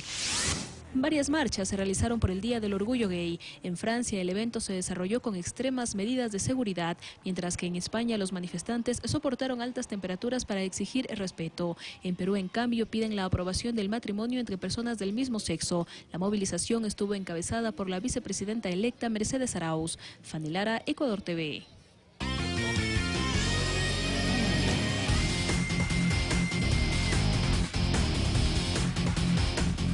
S18: Varias marchas se realizaron por el Día del Orgullo Gay. En Francia, el evento se desarrolló con extremas medidas de seguridad, mientras que en España los manifestantes soportaron altas temperaturas para exigir respeto. En Perú, en cambio, piden la aprobación del matrimonio entre personas del mismo sexo. La movilización estuvo encabezada por la vicepresidenta electa Mercedes Arauz. Fanny Lara, Ecuador TV.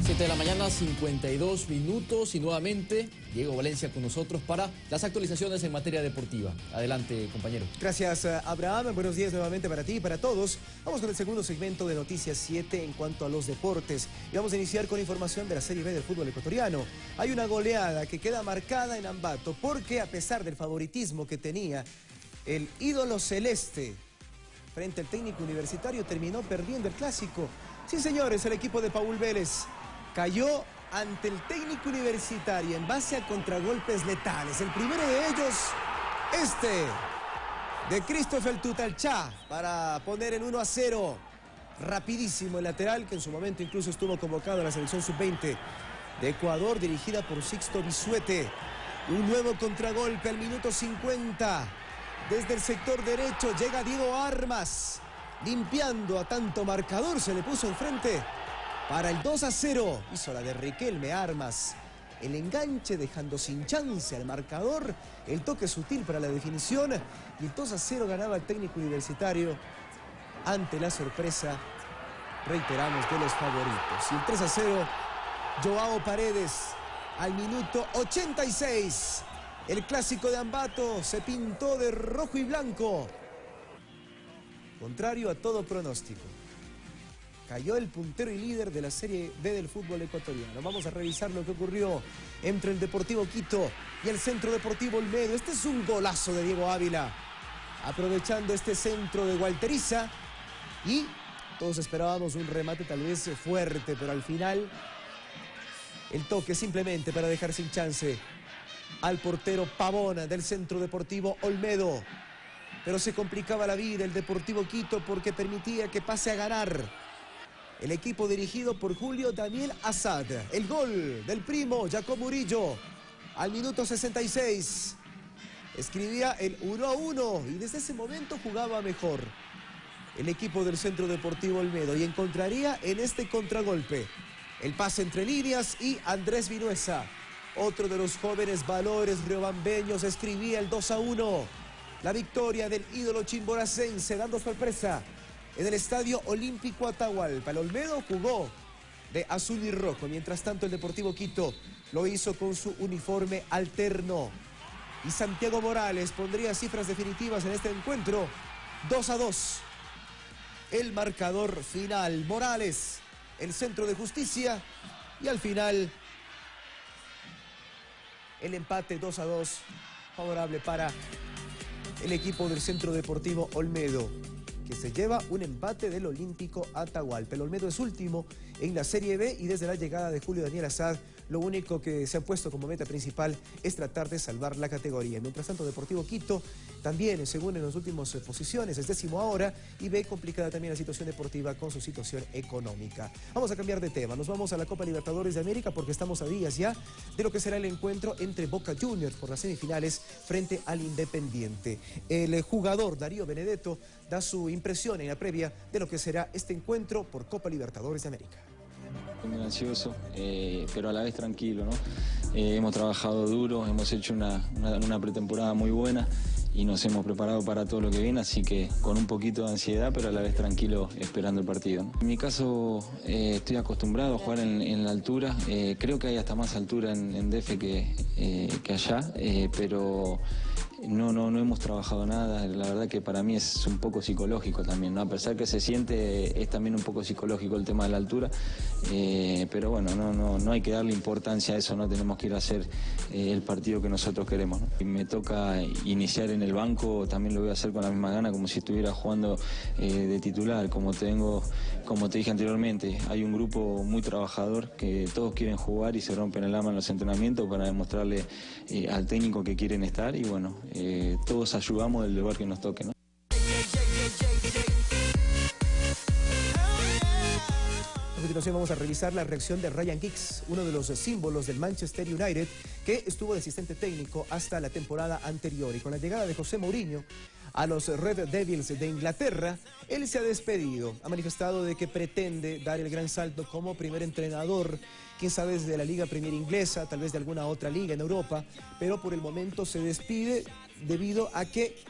S2: 7 de la mañana, 52 minutos y nuevamente Diego Valencia con nosotros para las actualizaciones en materia deportiva. Adelante, compañero.
S19: Gracias, Abraham. Buenos días nuevamente para ti y para todos. Vamos con el segundo segmento de Noticias 7 en cuanto a los deportes. Y vamos a iniciar con información de la Serie B del fútbol ecuatoriano. Hay una goleada que queda marcada en Ambato porque a pesar del favoritismo que tenía el ídolo celeste frente al técnico universitario, terminó perdiendo el clásico. Sí, señores, el equipo de Paul Vélez cayó ante el técnico universitario en base a contragolpes letales. El primero de ellos, de Christopher Tutalchá para poner el 1-0. Rapidísimo el lateral, que en su momento incluso estuvo convocado a la selección sub-20 de Ecuador, dirigida por Sixto Bisuete. Un nuevo contragolpe al minuto 50. Desde el sector derecho llega Diego Armas, limpiando a tanto marcador, se le puso enfrente para el 2-0. Hizo la de Riquelme Armas. El enganche dejando sin chance al marcador, el toque sutil para la definición y el 2-0 ganaba el técnico universitario ante la sorpresa, reiteramos, de los favoritos. Y el 3-0, Joao Paredes al minuto 86. El clásico de Ambato se pintó de rojo y blanco, contrario a todo pronóstico. Cayó el puntero y líder de la Serie B del fútbol ecuatoriano. Vamos a revisar lo que ocurrió entre el Deportivo Quito y el Centro Deportivo Olmedo. Este es un golazo de Diego Ávila, aprovechando este centro de Walteriza. Y todos esperábamos un remate tal vez fuerte, pero al final el toque simplemente para dejar sin chance al portero Pavona del Centro Deportivo Olmedo. Pero se complicaba la vida el Deportivo Quito porque permitía que pase a ganar el equipo dirigido por Julio Daniel Azad. El gol del primo Jacob Murillo al minuto 66. Escribía el 1-1 y desde ese momento jugaba mejor el equipo del Centro Deportivo Olmedo y encontraría en este contragolpe el pase entre líneas y Andrés Vinuesa, otro de los jóvenes valores riobambeños, escribía el 2-1. La victoria del ídolo chimboracense dando sorpresa en el Estadio Olímpico Atahualpa. El Olmedo jugó de azul y rojo, mientras tanto el Deportivo Quito lo hizo con su uniforme alterno. Y Santiago Morales pondría cifras definitivas en este encuentro. 2-2. El marcador final. Morales, el Centro de Justicia, y al final el empate 2-2, favorable para el equipo del Centro Deportivo Olmedo, que se lleva un empate del Olímpico Atahualpa. El Olmedo es último en la Serie B y desde la llegada de Julio Daniel Azad, lo único que se ha puesto como meta principal es tratar de salvar la categoría. Mientras tanto, Deportivo Quito también, según en las últimas posiciones, es 10º ahora y ve complicada también la situación deportiva con su situación económica. Vamos a cambiar de tema, nos vamos a la Copa Libertadores de América porque estamos a días ya de lo que será el encuentro entre Boca Juniors por las semifinales frente al Independiente. El jugador Darío Benedetto da su impresión en la previa de lo que será este encuentro por Copa Libertadores de América.
S7: Muy ansioso, pero a la vez tranquilo, ¿no? Hemos trabajado duro, hemos hecho una pretemporada muy buena y nos hemos preparado para todo lo que viene, así que con un poquito de ansiedad, pero a la vez tranquilo esperando el partido, ¿no? En mi caso estoy acostumbrado a jugar en la altura, creo que hay hasta más altura en DF que allá, pero no hemos trabajado nada. La verdad que para mí es un poco psicológico también, ¿no? A pesar que se siente, es también un poco psicológico el tema de la altura, pero bueno, no hay que darle importancia a eso, no tenemos que ir a hacer el partido que nosotros queremos, ¿no? Y me toca iniciar en el banco, también lo voy a hacer con la misma gana, como si estuviera jugando de titular, como te dije anteriormente, hay un grupo muy trabajador que todos quieren jugar y se rompen el alma en los entrenamientos para demostrarle al técnico que quieren estar y bueno, todos ayudamos del lugar que nos toque, ¿no?
S19: A continuación vamos a revisar la reacción de Ryan Giggs, uno de los símbolos del Manchester United, que estuvo de asistente técnico hasta la temporada anterior. Y con la llegada de José Mourinho a los Red Devils de Inglaterra, él se ha despedido. Ha manifestado de que pretende dar el gran salto como primer entrenador, quién sabe desde la Liga Premier Inglesa, tal vez de alguna otra liga en Europa, pero por el momento se despide debido a que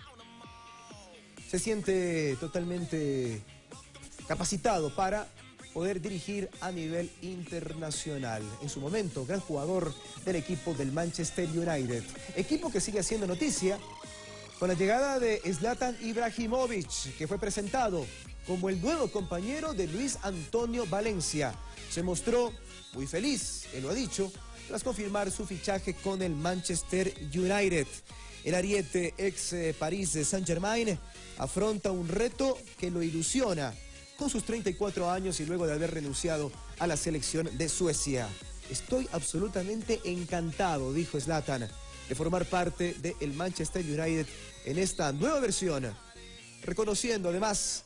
S19: se siente totalmente capacitado para poder dirigir a nivel internacional. En su momento, gran jugador del equipo del Manchester United. Equipo que sigue haciendo noticia con la llegada de Zlatan Ibrahimovic, que fue presentado como el nuevo compañero de Luis Antonio Valencia. Se mostró muy feliz, él lo ha dicho, tras confirmar su fichaje con el Manchester United. El ariete ex París Saint-Germain afronta un reto que lo ilusiona con sus 34 años y luego de haber renunciado a la selección de Suecia. Estoy absolutamente encantado, dijo Zlatan, de formar parte del Manchester United en esta nueva versión, reconociendo además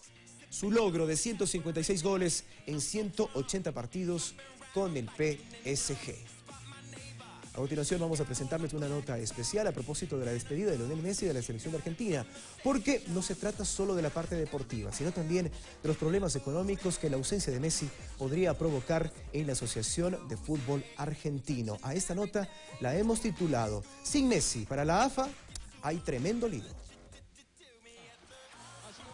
S19: su logro de 156 goles en 180 partidos con el PSG. A continuación vamos a presentarles una nota especial a propósito de la despedida de Lionel Messi de la selección de Argentina, porque no se trata solo de la parte deportiva, sino también de los problemas económicos que la ausencia de Messi podría provocar en la Asociación de Fútbol Argentino. A esta nota la hemos titulado "Sin Messi, para la AFA hay tremendo lío".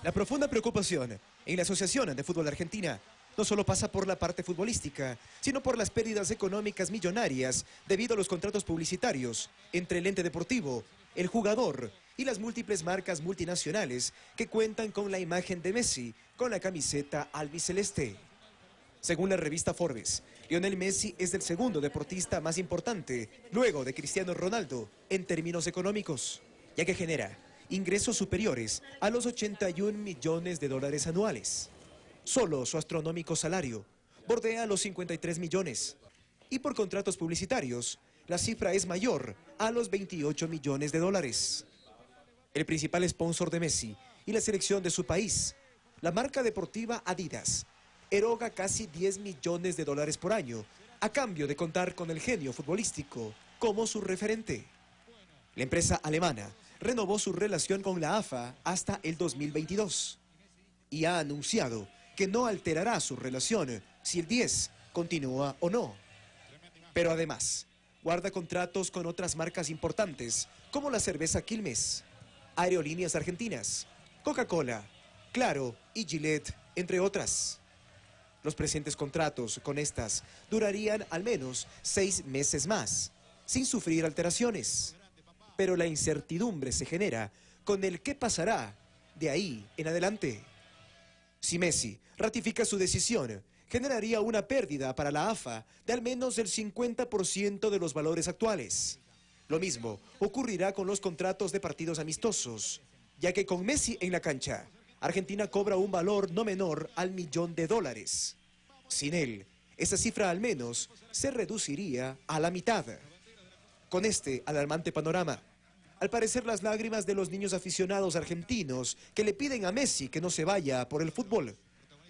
S19: La profunda preocupación en la Asociación de Fútbol Argentina no solo pasa por la parte futbolística, sino por las pérdidas económicas millonarias debido a los contratos publicitarios entre el ente deportivo, el jugador y las múltiples marcas multinacionales que cuentan con la imagen de Messi con la camiseta albiceleste. Según la revista Forbes, Lionel Messi es el segundo deportista más importante, luego de Cristiano Ronaldo, en términos económicos, ya que genera ingresos superiores a los 81 millones de dólares anuales. Solo su astronómico salario bordea los 53 millones. Y por contratos publicitarios, la cifra es mayor a los 28 millones de dólares. El principal sponsor de Messi y la selección de su país, la marca deportiva Adidas, eroga casi 10 millones de dólares por año a cambio de contar con el genio futbolístico como su referente. La empresa alemana renovó su relación con la AFA hasta el 2022 y ha anunciado que no alterará su relación si el 10 continúa o no. Pero además, guarda contratos con otras marcas importantes como la cerveza Quilmes, Aerolíneas Argentinas, Coca-Cola, Claro y Gillette, entre otras. Los presentes contratos con estas durarían al menos 6 meses más, sin sufrir alteraciones. Pero la incertidumbre se genera con el qué pasará de ahí en adelante. Si Messi ratifica su decisión, generaría una pérdida para la AFA de al menos el 50% de los valores actuales. Lo mismo ocurrirá con los contratos de partidos amistosos, ya que con Messi en la cancha, Argentina cobra un valor no menor al $1.000.000. Sin él, esa cifra al menos se reduciría a la mitad. Con este alarmante panorama, al parecer las lágrimas de los niños aficionados argentinos que le piden a Messi que no se vaya por el fútbol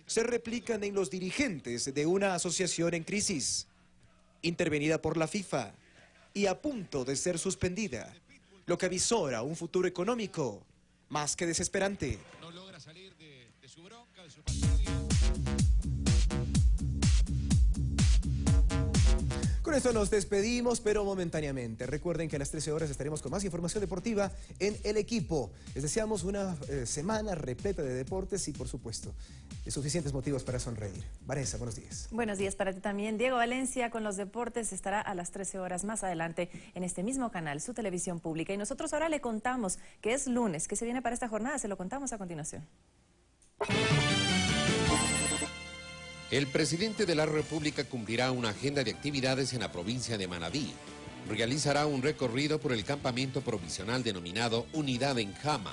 S19: se replican en los dirigentes de una asociación en crisis, intervenida por la FIFA y a punto de ser suspendida, lo que avisora un futuro económico más que desesperante.
S9: No logra salir de su bronca, de su...
S19: Con esto nos despedimos, pero momentáneamente. Recuerden que a las 13 horas estaremos con más información deportiva en El Equipo. Les deseamos una semana repleta de deportes y, por supuesto, de suficientes motivos para sonreír. Vanessa, buenos días.
S1: Buenos días para ti también. Diego Valencia con los deportes estará a las 13 horas más adelante en este mismo canal, su televisión pública. Y nosotros ahora le contamos que es lunes, que se viene para esta jornada. Se lo contamos a continuación.
S10: El presidente de la República cumplirá una agenda de actividades en la provincia de Manabí. Realizará un recorrido por el campamento provisional denominado Unidad en Jama.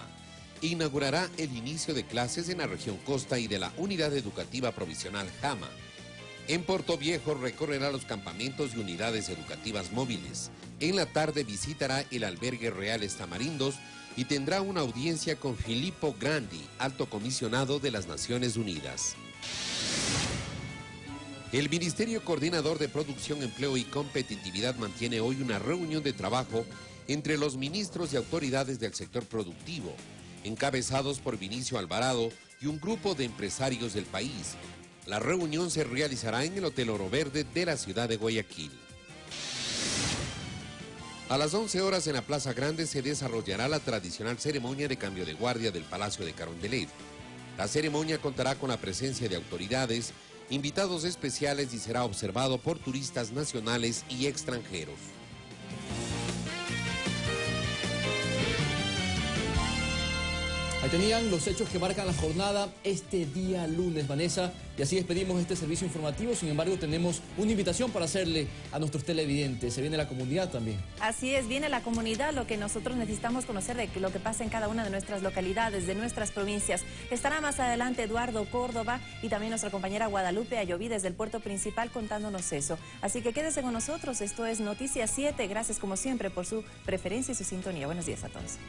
S10: Inaugurará el inicio de clases en la región Costa y de la Unidad Educativa Provisional Jama. En Puerto Viejo recorrerá los campamentos y unidades educativas móviles. En la tarde visitará el albergue Reales Tamarindos y tendrá una audiencia con Filippo Grandi, alto comisionado de las Naciones Unidas. El Ministerio Coordinador de Producción, Empleo y Competitividad mantiene hoy una reunión de trabajo entre los ministros y autoridades del sector productivo, encabezados por Vinicio Alvarado y un grupo de empresarios del país. La reunión se realizará en el Hotel Oro Verde de la ciudad de Guayaquil. A las 11 horas en la Plaza Grande se desarrollará la tradicional ceremonia de cambio de guardia del Palacio de Carondelet. La ceremonia contará con la presencia de autoridades, invitados especiales y será observado por turistas nacionales y extranjeros.
S2: Ahí tenían los hechos que marcan la jornada este día lunes, Vanessa, y así despedimos este servicio informativo. Sin embargo, tenemos una invitación para hacerle a nuestros televidentes. Se viene la comunidad también.
S1: Así es, viene la comunidad, lo que nosotros necesitamos conocer de lo que pasa en cada una de nuestras localidades, de nuestras provincias. Estará más adelante Eduardo Córdoba y también nuestra compañera Guadalupe Ayoví desde el puerto principal contándonos eso. Así que quédese con nosotros, esto es Noticias 7. Gracias como siempre por su preferencia y su sintonía. Buenos días a todos.